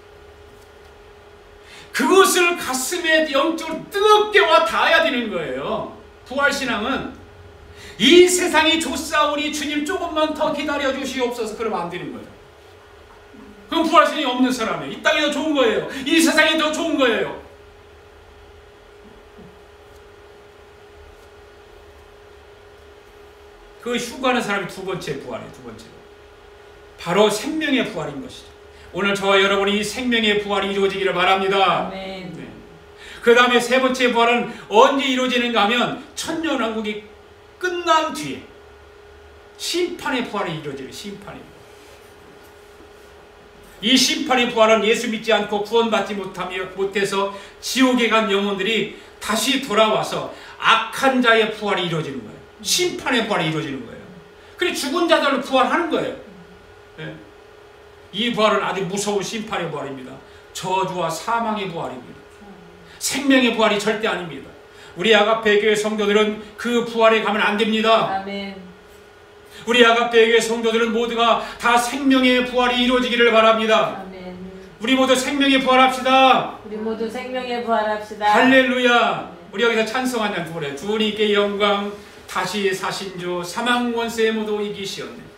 그것을 가슴에 영적으로 뜨겁게 와 닿아야 되는 거예요. 부활신앙은 이 세상이 좋사오니 주님 조금만 더 기다려 주시옵소서. 그러면 안 되는 거예요. 그럼 부활신이 없는 사람이에요. 이 땅이 더 좋은 거예요. 이 세상이 더 좋은 거예요. 그 휴가하는 사람이 두 번째 부활이에요. 두 번째. 바로 생명의 부활인 것이죠. 오늘 저와 여러분이 이 생명의 부활이 이루어지기를 바랍니다. 아멘. 네. 그 다음에 세 번째 부활은 언제 이루어지는가 하면 천년왕국이 끝난 뒤에 심판의 부활이 이루어져요. 심판의 부활. 이 심판의 부활은 예수 믿지 않고 구원받지 못해서 지옥에 간 영혼들이 다시 돌아와서 악한 자의 부활이 이루어지는 거예요. 심판의 부활이 이루어지는 거예요. 그래 죽은 자들로 부활하는 거예요. 네. 이 부활은 아주 무서운 심판의 부활입니다. 저주와 사망의 부활입니다. 생명의 부활이 절대 아닙니다. 우리 아가페 교회 성도들은 그 부활에 가면 안 됩니다. 아멘. 우리 아가페 교회 성도들은 모두가 다 생명의 부활이 이루어지기를 바랍니다. 아멘. 우리 모두 생명의 부활합시다. 우리 모두 생명의 부활합시다. 할렐루야. 우리 여기서 찬송 한 잔 부르래요. 주님께 영광, 다시 사신 주, 사망 원세 모두 이기시었네.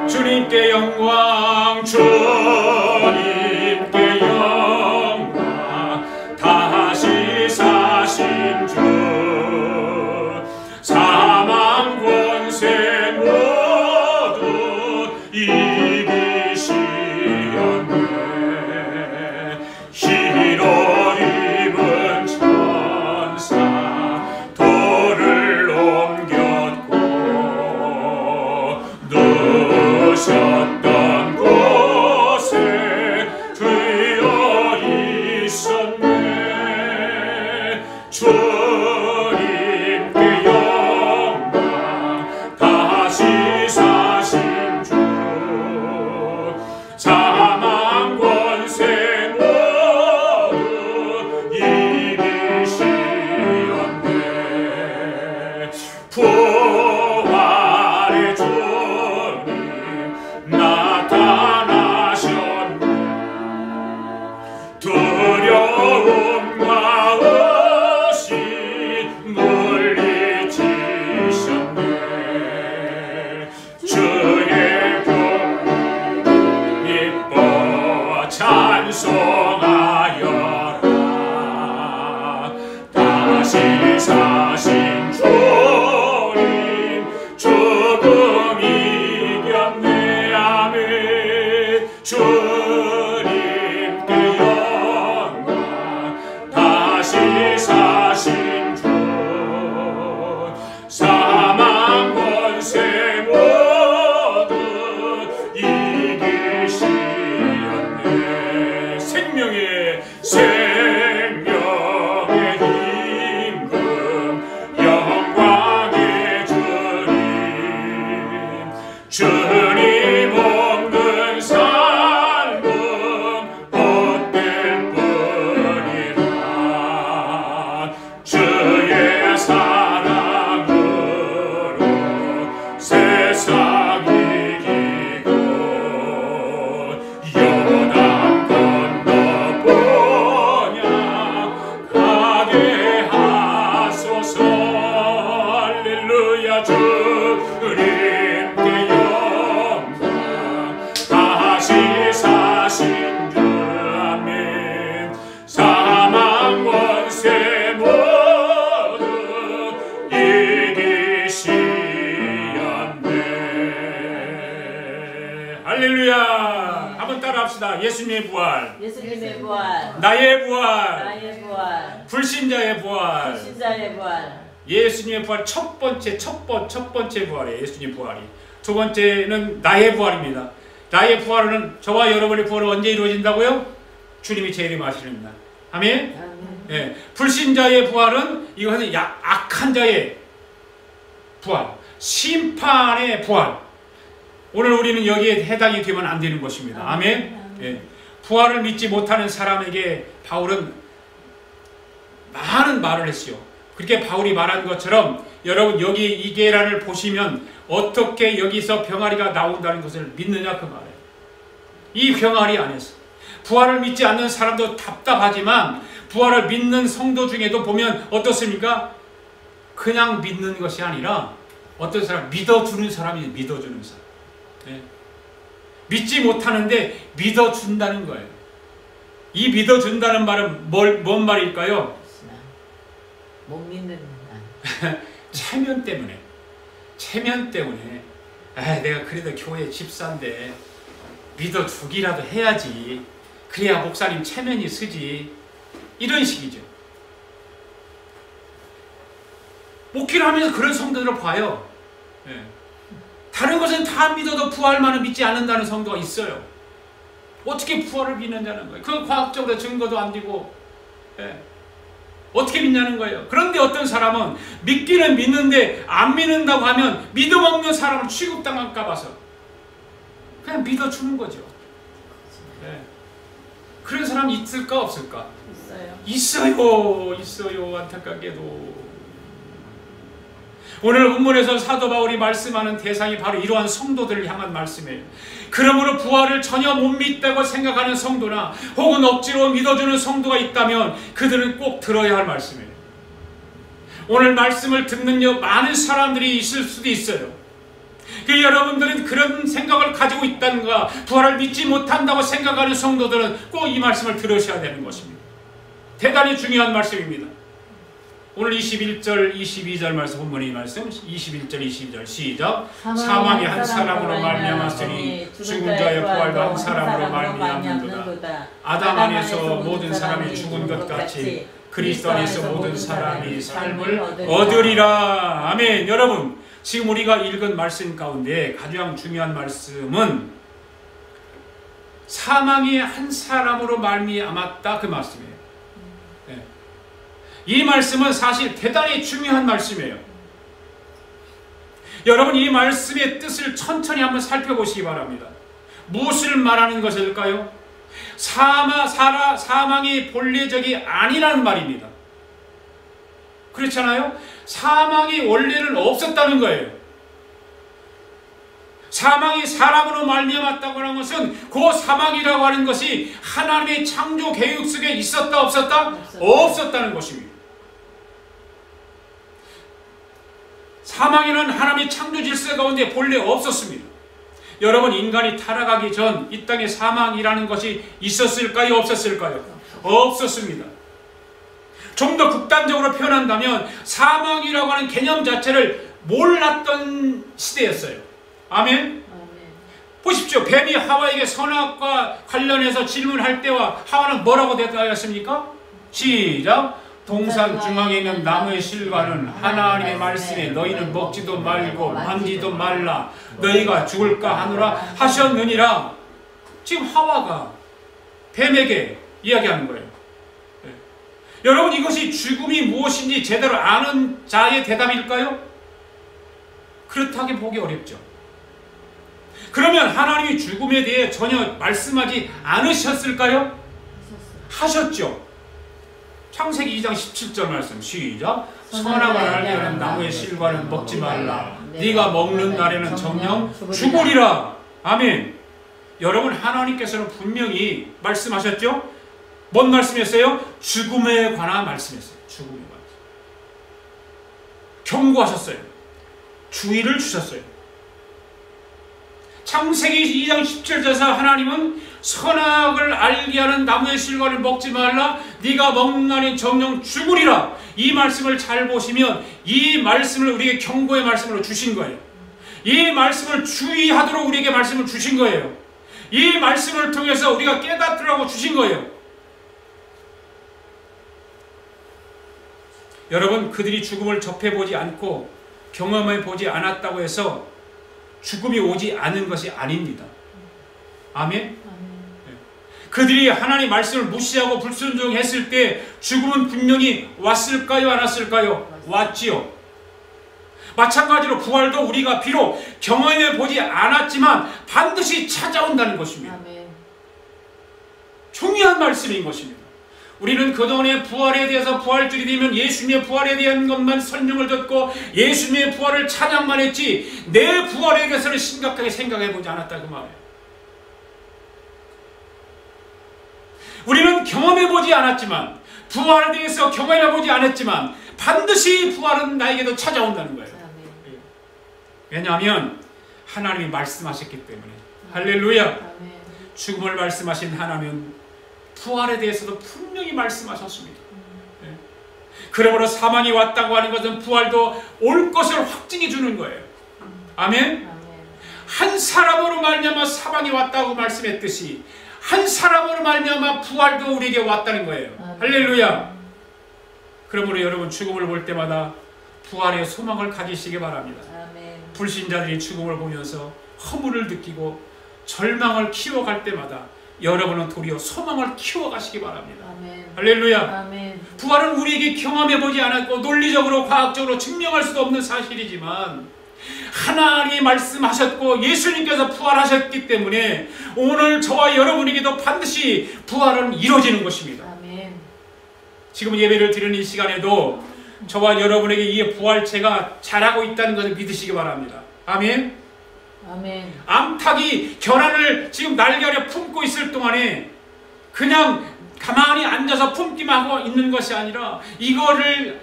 주님께 영광, 주님께 영광, 다시 사신 주, 사망 권세 모두 이기시었네. 희로 입은 천사 돌을 옮겼고 셨던 곳에 주여 있었네. 주님께 영광, 다시 사신 주, 사망 권세 모두 이기시었네. 부활의 주님 나타나셨네. 두려움과 의심 물리치셨네. 주의 경 기뻐 찬송하여라. 다시 사신 주님 죽음 이겼네. 아멘. 주님께 영광, 다시 세상 권세 모두 이기시었네. 할렐루야. 한번 따라합시다. 예수님의 부활, 예수님의 부활, 나의 부활, 나의 부활, 불신자의 부활. 불신자의 부활. 예수님의 부활 첫 번째 부활이에요. 예수님 부활이. 두 번째는 나의 부활입니다. 나의 부활은 저와 여러분의 부활은 언제 이루어진다고요? 주님이 재림하시는 날. 아멘. 예. 불신자의 부활은 이것은 악한 자의 부활, 심판의 부활. 오늘 우리는 여기에 해당이 되면 안 되는 것입니다. 아멘. 예. 부활을 믿지 못하는 사람에게 바울은 많은 말을 했어요. 그렇게 바울이 말한 것처럼 여러분 여기 이 계란을 보시면 어떻게 여기서 병아리가 나온다는 것을 믿느냐 그 말이에요. 이 병아리 안에서 부활을 믿지 않는 사람도 답답하지만 부활을 믿는 성도 중에도 보면 어떻습니까? 그냥 믿는 것이 아니라 어떤 사람 믿어주는 사람이 믿어주는 사람. 네. 믿지 못하는데 믿어준다는 거예요. 이 믿어준다는 말은 뭔 말일까요? 못 믿는 체면 때문에. 내가 그래도 교회 집사인데 믿어주기라도 해야지. 그래야 목사님 체면이 쓰지. 이런 식이죠. 목회를 하면서 그런 성도들을 봐요. 예. 다른 것은 다 믿어도 부활만은 믿지 않는다는 성도가 있어요. 어떻게 부활을 믿느냐는 거예요. 그 과학적으로 증거도 안 되고. 예. 어떻게 믿냐는 거예요. 그런데 어떤 사람은 믿기는 믿는데 안 믿는다고 하면 믿어먹는 사람을 취급당할까 봐서 그냥 믿어주는 거죠. 네. 그런 사람이 있을까 없을까? 있어요. 안타깝게도. 오늘 본문에서 사도 바울이 말씀하는 대상이 바로 이러한 성도들을 향한 말씀이에요. 그러므로 부활을 전혀 못 믿다고 생각하는 성도나 혹은 억지로 믿어주는 성도가 있다면 그들은 꼭 들어야 할 말씀이에요. 오늘 말씀을 듣는 많은 사람들이 있을 수도 있어요. 그 여러분들은 그런 생각을 가지고 있다는가, 부활을 믿지 못한다고 생각하는 성도들은 꼭 이 말씀을 들으셔야 되는 것입니다. 대단히 중요한 말씀입니다. 오늘 21절, 22절 말씀, 본문의 말씀, 21절, 22절 시작. 사망이 한 사람으로 말미암았으니 죽은 자의 부활도 한 사람으로 말미암는도다. 아담 안에서 모든 사람이 죽은 것 같이 그리스도 안에서 모든 사람이 삶을 얻으리라. 아멘. 여러분, 지금 우리가 읽은 말씀 가운데 가장 중요한 말씀은 사망이 한 사람으로 말미암았다 그 말씀이에요. 이 말씀은 사실 대단히 중요한 말씀이에요. 여러분, 이 말씀의 뜻을 천천히 한번 살펴보시기 바랍니다. 무엇을 말하는 것일까요? 사망이 본래적이 아니라는 말입니다. 그렇잖아요? 사망이 원래는 없었다는 거예요. 사망이 사람으로 말미암았다고 하는 것은 그 사망이라고 하는 것이 하나님의 창조 계획 속에 있었다 없었다? 없었다는 것입니다. 사망이란 하나님의 창조 질서 가운데 본래 없었습니다. 여러분, 인간이 타락하기 전 이 땅에 사망이라는 것이 있었을까요? 없었을까요? 없었습니다. 좀 더 극단적으로 표현한다면 사망이라고 하는 개념 자체를 몰랐던 시대였어요. 아멘? 보십시오. 뱀이 하와에게 선악과 관련해서 질문할 때와 하와는 뭐라고 대답하였습니까? 시작! 동산 중앙에 있는 나무의 실과는 하나님의 말씀에 너희는 먹지도 말고 만지도 말라 너희가 죽을까 하노라 하셨느니라. 지금 하와가 뱀에게 이야기하는 거예요. 네. 여러분, 이것이 죽음이 무엇인지 제대로 아는 자의 대답일까요? 그렇다고 보기 어렵죠. 그러면 하나님이 죽음에 대해 전혀 말씀하지 않으셨을까요? 하셨죠. 창세기 2장 17절 말씀 시작. 선악을 알려는 나무의 실과는 먹지 말라. 네가 먹는 날에는 정녕 죽으리라. 아멘. 여러분, 하나님께서는 분명히 말씀하셨죠? 뭔 말씀이었어요? 죽음에 관한 말씀이었어요. 죽음에 관한. 경고하셨어요. 주의를 주셨어요. 창세기 2장 17절에서 하나님은 선악을 알게 하는 나무의 실과를 먹지 말라 네가 먹는 날엔 정령 죽으리라. 이 말씀을 잘 보시면 이 말씀을 우리에게 경고의 말씀으로 주신 거예요. 이 말씀을 주의하도록 우리에게 말씀을 주신 거예요. 이 말씀을 통해서 우리가 깨닫으라고 주신 거예요. 여러분, 그들이 죽음을 접해보지 않고 경험해보지 않았다고 해서 죽음이 오지 않은 것이 아닙니다. 아멘? 그들이 하나님 말씀을 무시하고 불순종했을 때 죽음은 분명히 왔을까요? 안 왔을까요? 왔지요. 마찬가지로 부활도 우리가 비록 경험해보지 않았지만 반드시 찾아온다는 것입니다. 중요한 말씀인 것입니다. 우리는 그동안의 부활에 대해서 부활절이 되면 예수님의 부활에 대한 것만 설명을 듣고 예수님의 부활을 찬양만 했지 내 부활에 대해서는 심각하게 생각해보지 않았다 그 말이에요. 우리는 경험해보지 않았지만 부활에 대해서 경험해보지 않았지만 반드시 부활은 나에게도 찾아온다는 거예요. 왜냐하면 하나님이 말씀하셨기 때문에. 할렐루야. 죽음을 말씀하신 하나님은 부활에 대해서도 분명히 말씀하셨습니다. 그러므로 사망이 왔다고 하는 것은 부활도 올 것을 확증해 주는 거예요. 아멘? 한 사람으로 말미암아 사망이 왔다고 말씀했듯이 한 사람으로 말미암아 부활도 우리에게 왔다는 거예요. 할렐루야. 그러므로 여러분 죽음을 볼 때마다 부활의 소망을 가지시기 바랍니다. 불신자들이 죽음을 보면서 허물을 느끼고 절망을 키워갈 때마다 여러분은 도리어 소망을 키워가시기 바랍니다. 아멘. 할렐루야. 아멘. 부활은 우리에게 경험해보지 않았고 논리적으로 과학적으로 증명할 수도 없는 사실이지만 하나님이 말씀하셨고 예수님께서 부활하셨기 때문에 오늘 저와 여러분에게도 반드시 부활은 이루어지는 것입니다. 아멘. 지금 예배를 드리는 이 시간에도 저와 여러분에게 이 부활체가 자라고 있다는 것을 믿으시기 바랍니다. 아멘. 아멘. 암탉이 결함을 지금 날개 아래 품고 있을 동안에 그냥 가만히 앉아서 품기만 하고 있는 것이 아니라 이거를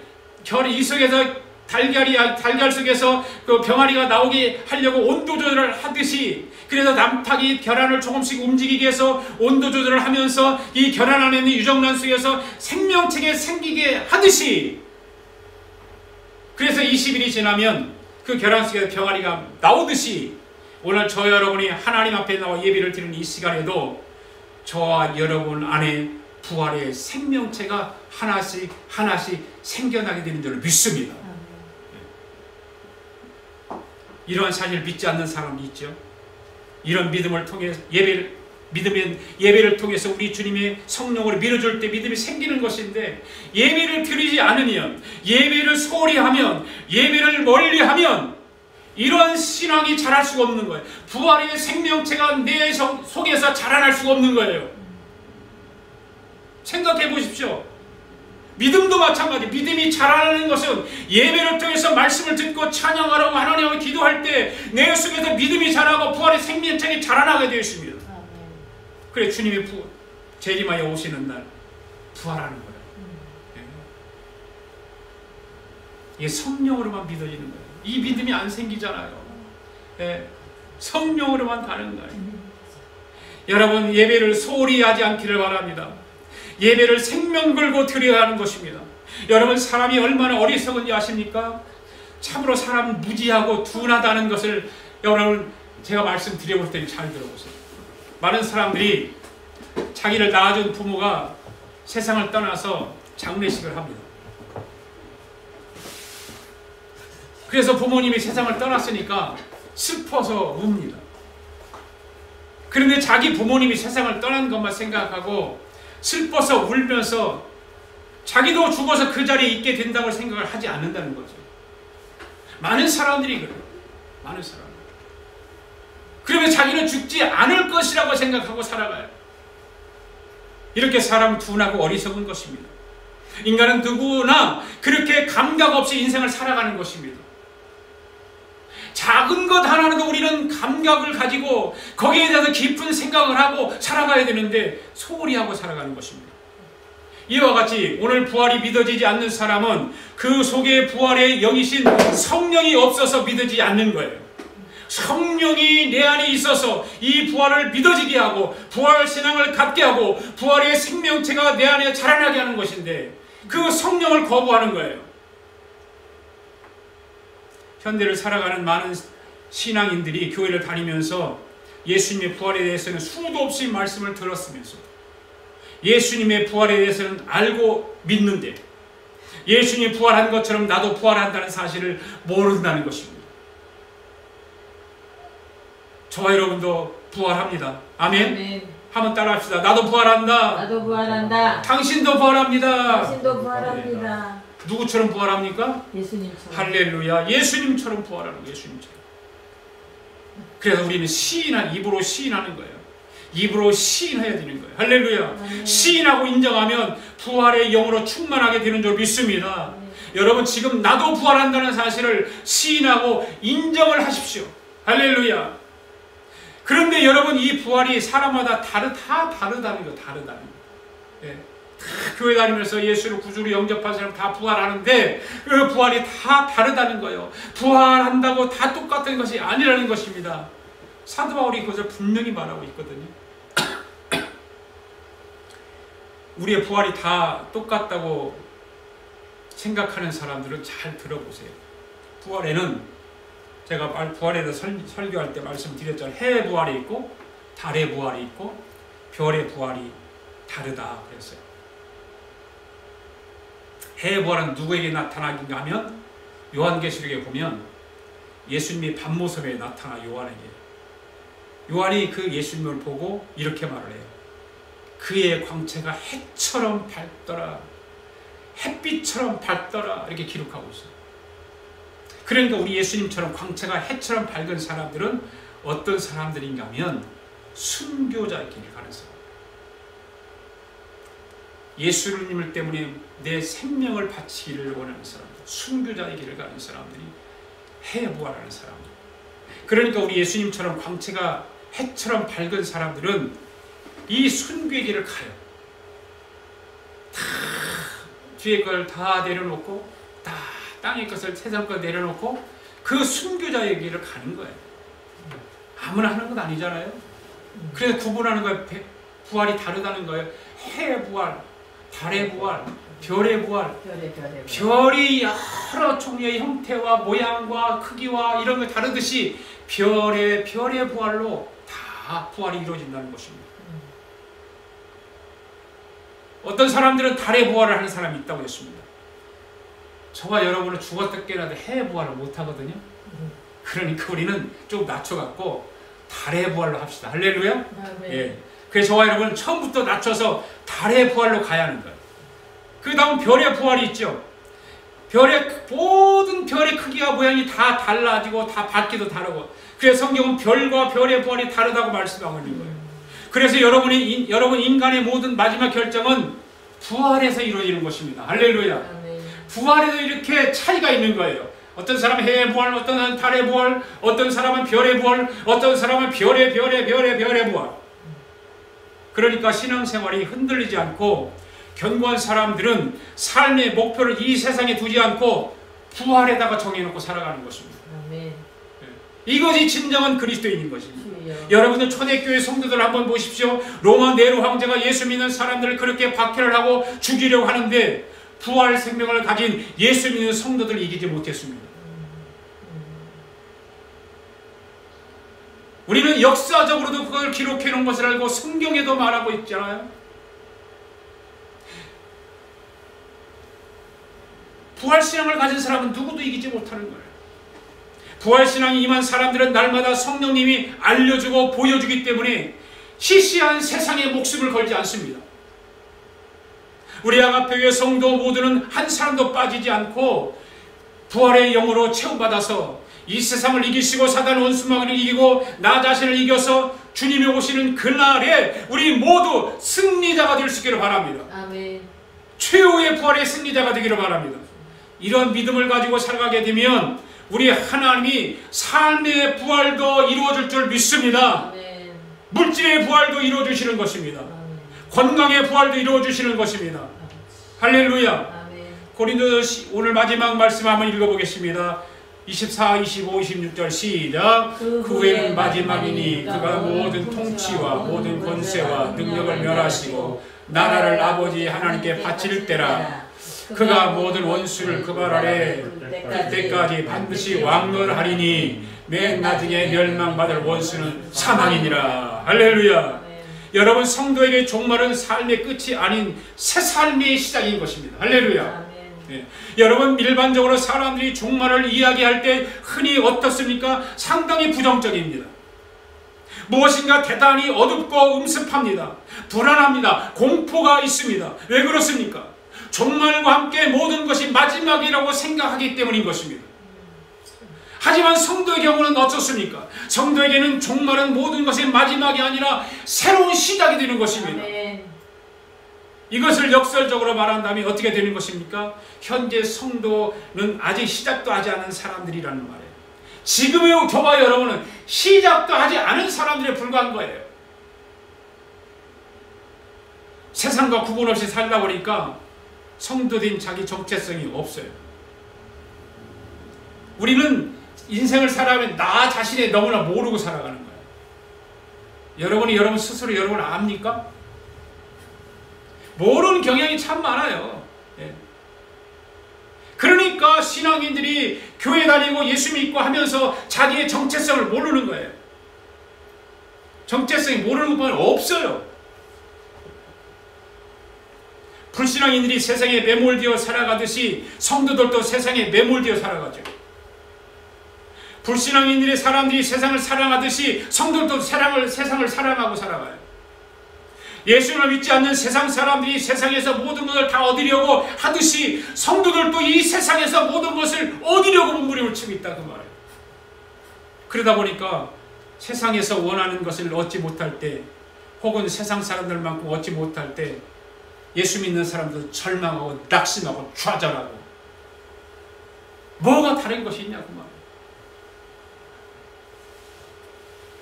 이 속에서 달걀 속에서 그 병아리가 나오게 하려고 온도 조절을 하듯이 그래서 암탉이 결함을 조금씩 움직이게 해서 온도 조절을 하면서 이 결함 안에 있는 유정란 속에서 생명체가 생기게 하듯이 그래서 20일이 지나면 그 결함 속에서 병아리가 나오듯이 오늘 저 여러분이 하나님 앞에 나와 예배를 드리는 이 시간에도 저와 여러분 안에 부활의 생명체가 하나씩 생겨나게 되는 줄로 믿습니다. 이러한 사실을 믿지 않는 사람이 있죠. 이런 믿음을 통해 예배를 통해서 우리 주님의 성령으로 밀어줄 때 믿음이 생기는 것인데 예배를 드리지 않으면 예배를 소홀히 하면 예배를 멀리 하면 이런 신앙이 자랄 수가 없는 거예요. 부활의 생명체가 내 속에서 자라날 수가 없는 거예요. 생각해 보십시오. 믿음도 마찬가지. 믿음이 자라나는 것은 예배를 통해서 말씀을 듣고 찬양하라고 하나님께 기도할 때 내 속에서 믿음이 자라고 부활의 생명체가 자라나게 되어 있습니다. 그래 주님이 재림하여 오시는 날 부활하는 거예요. 이게 성령으로만 믿어지는 거예요. 이 믿음이 안 생기잖아요. 성령으로만 가는 거예요. 여러분 예배를 소홀히 하지 않기를 바랍니다. 예배를 생명 걸고 드려야 하는 것입니다. 여러분 사람이 얼마나 어리석은지 아십니까? 참으로 사람은 무지하고 둔하다는 것을 여러분 제가 말씀드려볼 테니 잘 들어보세요. 많은 사람들이 자기를 낳아준 부모가 세상을 떠나서 장례식을 합니다. 그래서 부모님이 세상을 떠났으니까 슬퍼서 웁니다. 그런데 자기 부모님이 세상을 떠난 것만 생각하고 슬퍼서 울면서 자기도 죽어서 그 자리에 있게 된다고 생각을 하지 않는다는 거죠. 많은 사람들이 그래요. 많은 사람. 그러면 자기는 죽지 않을 것이라고 생각하고 살아가요. 이렇게 사람은 둔하고 어리석은 것입니다. 인간은 누구나 그렇게 감각 없이 인생을 살아가는 것입니다. 작은 것 하나라도 우리는 감각을 가지고 거기에 대해서 깊은 생각을 하고 살아가야 되는데 소홀히 하고 살아가는 것입니다. 이와 같이 오늘 부활이 믿어지지 않는 사람은 그 속에 부활의 영이신 성령이 없어서 믿어지지 않는 거예요. 성령이 내 안에 있어서 이 부활을 믿어지게 하고 부활 신앙을 갖게 하고 부활의 생명체가 내 안에 자라나게 하는 것인데 그 성령을 거부하는 거예요. 현대를 살아가는 많은 신앙인들이 교회를 다니면서 예수님의 부활에 대해서는 수도 없이 말씀을 들었으면서 예수님의 부활에 대해서는 알고 믿는데 예수님이 부활한 것처럼 나도 부활한다는 사실을 모른다는 것입니다. 저와 여러분도 부활합니다. 아멘. 아멘. 한번 따라합시다. 나도 부활한다. 나도 부활한다. 당신도 부활합니다. 당신도 부활합니다. 누구처럼 부활합니까? 예수님처럼. 할렐루야. 예수님처럼 부활하는 거예요. 예수님처럼. 그래서 우리는 입으로 시인하는 거예요. 입으로 시인해야 되는 거예요. 할렐루야. 시인하고 인정하면 부활의 영으로 충만하게 되는 줄 믿습니다. 여러분 지금 나도 부활한다는 사실을 시인하고 인정을 하십시오. 할렐루야. 그런데 여러분 이 부활이 사람마다 다 다르다는 거, 다르다는 거. 예. 다 교회 다니면서 예수를 구주로 영접한 사람 다 부활하는데 그 부활이 다 다르다는 거예요. 부활한다고 다 똑같은 것이 아니라는 것입니다. 사도 바울이 그것을 분명히 말하고 있거든요. 우리의 부활이 다 똑같다고 생각하는 사람들은 잘 들어보세요. 부활에는 제가 부활에 대해서 설교할 때 말씀드렸잖아요. 해의 부활이 있고 달의 부활이 있고 별의 부활이 다르다 그랬어요. 해의 부활은 누구에게 나타나긴가 하면 요한계시록에 보면 예수님이 밤모습에 나타나 요한에게 요한이 그 예수님을 보고 이렇게 말을 해요. 그의 광채가 해처럼 밝더라. 햇빛처럼 밝더라. 이렇게 기록하고 있어요. 그러니까 우리 예수님처럼 광채가 해처럼 밝은 사람들은 어떤 사람들인가 하면 순교자의 길을 가는 사람. 예수님을 때문에 내 생명을 바치기를 원하는 사람들, 순교자의 길을 가는 사람들이 해부활하는 사람들. 그러니까 우리 예수님처럼 광채가 해처럼 밝은 사람들은 이 순교의 길을 가요. 다 뒤에 걸 다 내려놓고 다 땅의 것을 세상 것 내려놓고 그 순교자의 길을 가는 거예요. 아무나 하는 건 아니잖아요. 그래서 구분하는 거예요. 부활이 다르다는 거예요. 해의 부활, 달의 부활, 별의 부활. 별이 여러 종류의 형태와 모양과 크기와 이런 게 다르듯이 별의 부활로 다 부활이 이루어진다는 것입니다. 어떤 사람들은 달의 부활을 하는 사람이 있다고 했습니다. 저와 여러분은 죽었다 깨어나도 해의 부활을 못하거든요. 그러니까 우리는 좀 낮춰갖고 달의 부활로 합시다. 할렐루야. 예. 그래서 저와 여러분은 처음부터 낮춰서 달의 부활로 가야 하는 거예요. 그 다음 별의 부활이 있죠. 모든 별의 크기와 모양이 다 달라지고 다 밝기도 다르고 그래서 성경은 별과 별의 부활이 다르다고 말씀하고 있는 거예요. 그래서 여러분 인간의 모든 마지막 결정은 부활에서 이루어지는 것입니다. 할렐루야. 부활에도 이렇게 차이가 있는 거예요. 어떤 사람은 해의 부활, 어떤 사람은 달의 부활, 어떤 사람은 별의 부활, 어떤 사람은 별의 부활. 그러니까 신앙생활이 흔들리지 않고 견고한 사람들은 삶의 목표를 이 세상에 두지 않고 부활에다가 정해놓고 살아가는 것입니다. 아멘. 이것이 진정한 그리스도인인 것입니다. 여러분들 초대교회 성도들 한번 보십시오. 로마 네로 황제가 예수 믿는 사람들을 그렇게 박해를 하고 죽이려고 하는데 부활 생명을 가진 예수 믿는 성도들을 이기지 못했습니다. 우리는 역사적으로도 그걸 기록해 놓은 것을 알고 성경에도 말하고 있잖아요. 부활신앙을 가진 사람은 누구도 이기지 못하는 거예요. 부활신앙이 임한 사람들은 날마다 성령님이 알려주고 보여주기 때문에 시시한 세상에 목숨을 걸지 않습니다. 우리 아가페교회 성도 모두는 한 사람도 빠지지 않고 부활의 영으로 체험받아서 이 세상을 이기시고 사단 원수마귀를 이기고 나 자신을 이겨서 주님이 오시는 그날에 우리 모두 승리자가 될 수 있기를 바랍니다. 아멘. 최후의 부활의 승리자가 되기를 바랍니다. 이런 믿음을 가지고 살아가게 되면 우리 하나님이 삶의 부활도 이루어질 줄 믿습니다. 아멘. 물질의 부활도 이루어주시는 것입니다. 건강의 부활도 이루어주시는 것입니다. 할렐루야. 아멘. 고린도서 오늘 마지막 말씀 한번 읽어보겠습니다. 24, 25, 26절 시작. 그 후에는 마지막이니 그가 모든 통치와 모든 권세와 능력을 멸하시고 나라를 아버지 하나님께 바칠 때라. 그가 모든 원수를 그 발 아래 둘 때까지 반드시 왕노하리니 맨 나중에 멸망받을 원수는 사망이니라. 할렐루야. 여러분, 성도에게 종말은 삶의 끝이 아닌 새 삶의 시작인 것입니다. 할렐루야. 네. 여러분, 일반적으로 사람들이 종말을 이야기할 때 흔히 어떻습니까? 상당히 부정적입니다. 무엇인가 대단히 어둡고 음습합니다. 불안합니다. 공포가 있습니다. 왜 그렇습니까? 종말과 함께 모든 것이 마지막이라고 생각하기 때문인 것입니다. 하지만 성도의 경우는 어떻습니까? 성도에게는 종말은 모든 것의 마지막이 아니라 새로운 시작이 되는 것입니다. 이것을 역설적으로 말한다면 어떻게 되는 것입니까? 현재 성도는 아직 시작도 하지 않은 사람들이라는 말이에요. 지금의 저와 여러분은 시작도 하지 않은 사람들에 불과한 거예요. 세상과 구분 없이 살다 보니까 성도된 자기 정체성이 없어요. 우리는 인생을 살아가면 나 자신에 너무나 모르고 살아가는 거예요. 여러분이 여러분 스스로 여러분을 압니까? 모르는 경향이 참 많아요. 예. 그러니까 신앙인들이 교회 다니고 예수 믿고 하면서 자기의 정체성을 모르는 거예요. 정체성이 모르는 것만 없어요. 불신앙인들이 세상에 매몰되어 살아가듯이 성도들도 세상에 매몰되어 살아가죠. 불신앙인들의 사람들이 세상을 사랑하듯이 성도들도 세상을 사랑하고 살아가요. 예수를 믿지 않는 세상 사람들이 세상에서 모든 것을 다 얻으려고 하듯이 성도들도 이 세상에서 모든 것을 얻으려고 몸부림을 치고 있다 그 말이에요. 그러다 보니까 세상에서 원하는 것을 얻지 못할 때, 혹은 세상 사람들만큼 얻지 못할 때 예수 믿는 사람들 절망하고 낙심하고 좌절하고 뭐가 다른 것이 있냐 그 말이에요.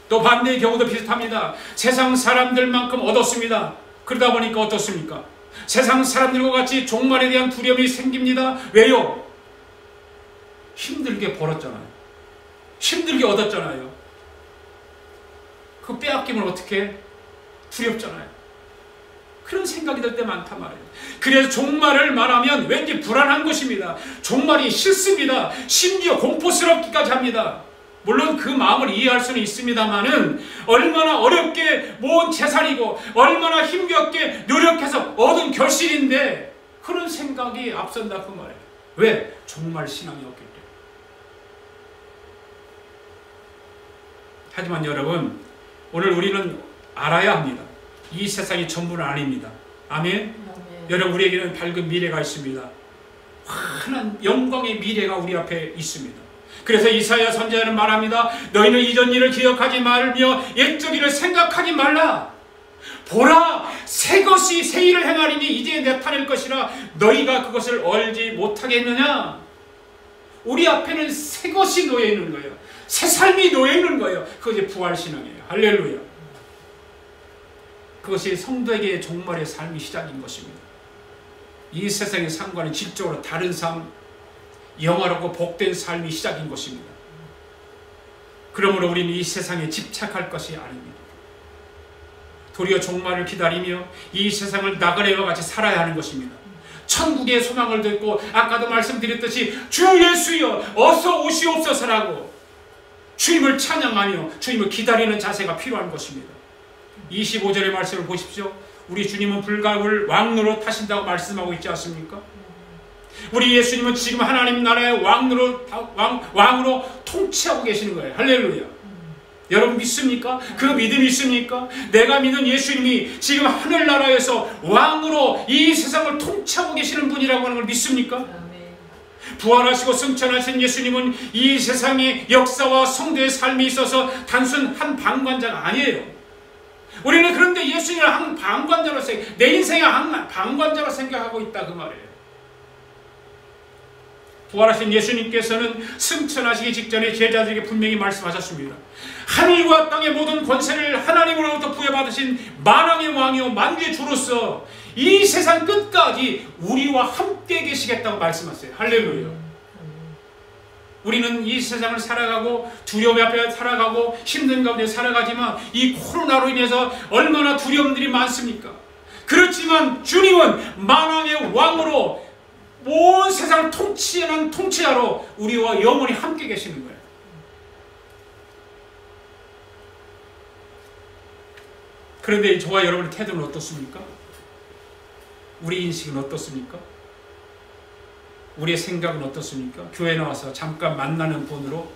또 반대의 경우도 비슷합니다. 세상 사람들만큼 얻었습니다. 그러다 보니까 어떻습니까? 세상 사람들과 같이 종말에 대한 두려움이 생깁니다. 왜요? 힘들게 벌었잖아요. 힘들게 얻었잖아요. 그 빼앗김을 어떻게 해? 두렵잖아요. 그런 생각이 들 때 많단 말이에요. 그래서 종말을 말하면 왠지 불안한 것입니다. 종말이 싫습니다. 심지어 공포스럽기까지 합니다. 물론 그 마음을 이해할 수는 있습니다만은 얼마나 어렵게 모은 재산이고 얼마나 힘겹게 노력해서 얻은 결실인데 그런 생각이 앞선다 그 말이에요. 왜? 정말 신앙이 없기 때문에. 하지만 여러분, 오늘 우리는 알아야 합니다. 이 세상이 전부는 아닙니다. 아멘? 여러분, 우리에게는 밝은 미래가 있습니다. 환한 영광의 미래가 우리 앞에 있습니다. 그래서 이사야 선지자는 말합니다. 너희는 이전 일을 기억하지 말며 옛적 일을 생각하지 말라. 보라, 새 것이 새 일을 행하리니 이제 나타낼 것이라 너희가 그것을 알지 못하겠느냐. 우리 앞에는 새 것이 놓여 있는 거예요. 새 삶이 놓여 있는 거예요. 그것이 부활신앙이에요. 할렐루야. 그것이 성도에게 종말의 삶이 시작인 것입니다. 이 세상의 삶과는 질적으로 다른 삶, 영화롭고 복된 삶이 시작인 것입니다. 그러므로 우리는 이 세상에 집착할 것이 아닙니다. 도리어 종말을 기다리며 이 세상을 나그네와 같이 살아야 하는 것입니다. 천국의 소망을 듣고 아까도 말씀드렸듯이 주 예수여 어서 오시옵소서라고 주님을 찬양하며 주님을 기다리는 자세가 필요한 것입니다. 25절의 말씀을 보십시오. 우리 주님은 불가을 왕노로 타신다고 말씀하고 있지 않습니까? 우리 예수님은 지금 하나님 나라의 왕으로 통치하고 계시는 거예요. 할렐루야. 여러분 믿습니까? 그 믿음이 있습니까? 내가 믿는 예수님이 지금 하늘나라에서 왕으로 이 세상을 통치하고 계시는 분이라고 하는 걸 믿습니까? 부활하시고 승천하신 예수님은 이 세상의 역사와 성도의 삶에 있어서 단순 한 방관자가 아니에요. 우리는 그런데 예수님을 한 방관자로 내 인생의 한 방관자로 생각하고 있다 그 말이에요. 부활하신 예수님께서는 승천하시기 직전에 제자들에게 분명히 말씀하셨습니다. 하늘과 땅의 모든 권세를 하나님으로부터 부여받으신 만왕의 왕이요 만주의 주로서 이 세상 끝까지 우리와 함께 계시겠다고 말씀하셨어요. 할렐루야. 우리는 이 세상을 살아가고 두려움 앞에 살아가고 힘든 가운데 살아가지만 이 코로나로 인해서 얼마나 두려움들이 많습니까? 그렇지만 주님은 만왕의 왕으로 온 세상을 통치하는 통치자로 우리와 영원히 함께 계시는 거예요. 그런데 저와 여러분의 태도는 어떻습니까? 우리 인식은 어떻습니까? 우리의 생각은 어떻습니까? 교회 나와서 잠깐 만나는 분으로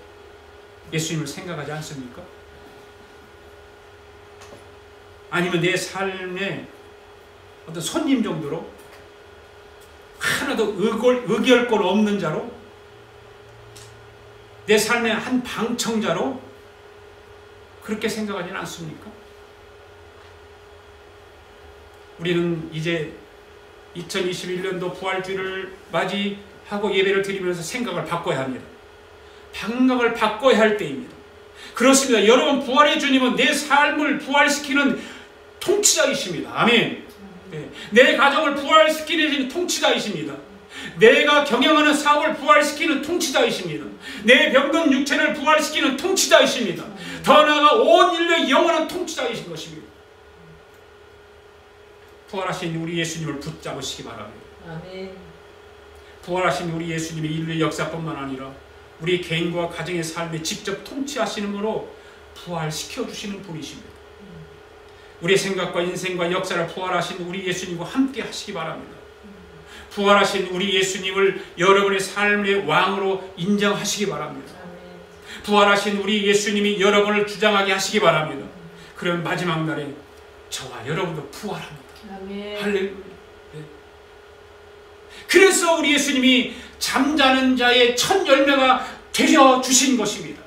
예수님을 생각하지 않습니까? 아니면 내 삶의 어떤 손님 정도로 하나도 의결권 없는 자로 내 삶의 한 방청자로 그렇게 생각하지는 않습니까? 우리는 이제 2021년도 부활주일을 맞이하고 예배를 드리면서 생각을 바꿔야 합니다. 생각을 바꿔야 할 때입니다. 그렇습니다. 여러분, 부활의 주님은 내 삶을 부활시키는 통치자이십니다. 아멘. 네. 내 가정을 부활시키는 통치자이십니다. 내가 경영하는 사업을 부활시키는 통치자이십니다. 내 병든 육체를 부활시키는 통치자이십니다. 더 나아가 온 인류의 영원한 통치자이신 것입니다. 부활하신 우리 예수님을 붙잡으시기 바랍니다. 아멘. 부활하신 우리 예수님의 인류의 역사뿐만 아니라 우리 개인과 가정의 삶에 직접 통치하시는 으로 부활시켜 주시는 분이십니다. 우리의 생각과 인생과 역사를 부활하신 우리 예수님과 함께 하시기 바랍니다. 부활하신 우리 예수님을 여러분의 삶의 왕으로 인정하시기 바랍니다. 부활하신 우리 예수님이 여러분을 주장하게 하시기 바랍니다. 그럼 마지막 날에 저와 여러분도 부활합니다. 아멘. 할렐루야. 네. 그래서 우리 예수님이 잠자는 자의 첫 열매가 되려 주신 것입니다.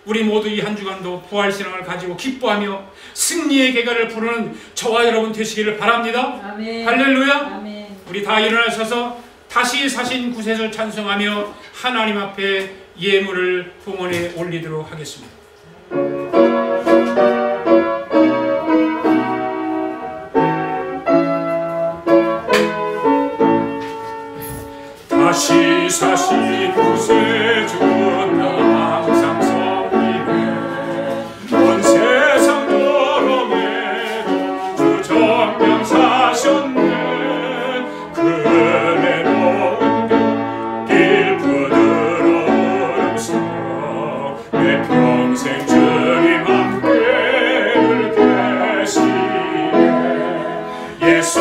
우리 모두 이 한 주간도 부활신앙을 가지고 기뻐하며 승리의 계가를 부르는 저와 여러분 되시기를 바랍니다. 아멘. 할렐루야. 아멘. 우리 다 일어나셔서 다시 사신 구세주 찬송하며 하나님 앞에 예물을 봉헌에 올리도록 하겠습니다. 다시 사신 구세주는 항상 섬기네. 온 세상 여러에도 주 정령 사셨네. 그 은혜로운 길 부드러우면서 내 평생 주님 함께를 계시네. 예수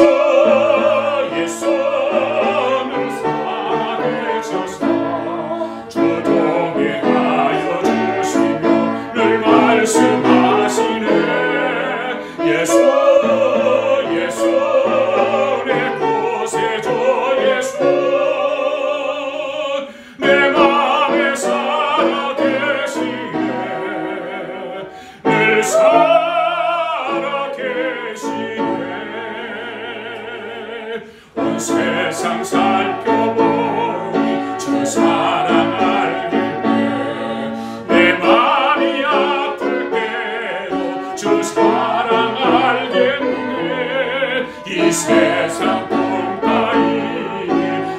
세상 살펴보니 주 사랑 알겠네. 내 맘이 아플 때도 주 사랑 알겠네. 이 세상 꿈가이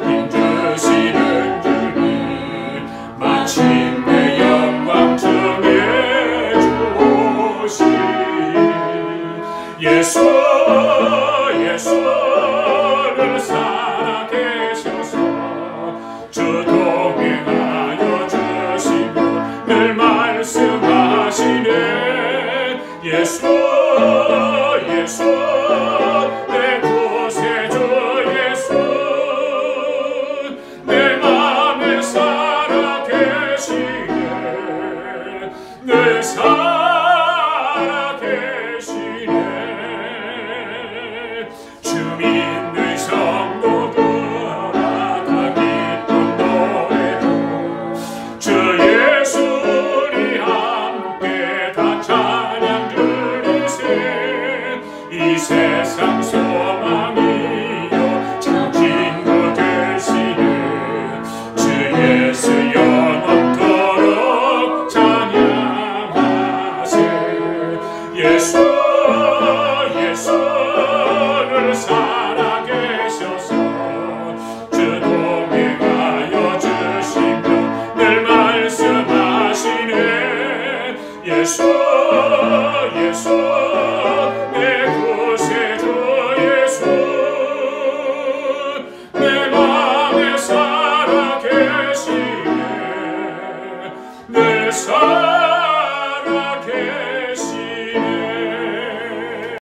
힘주시는 주님 마침내 영광 중에 주시. 예수를 살아계셔서 주 동행하여 주시며 늘 말씀하시네. 예수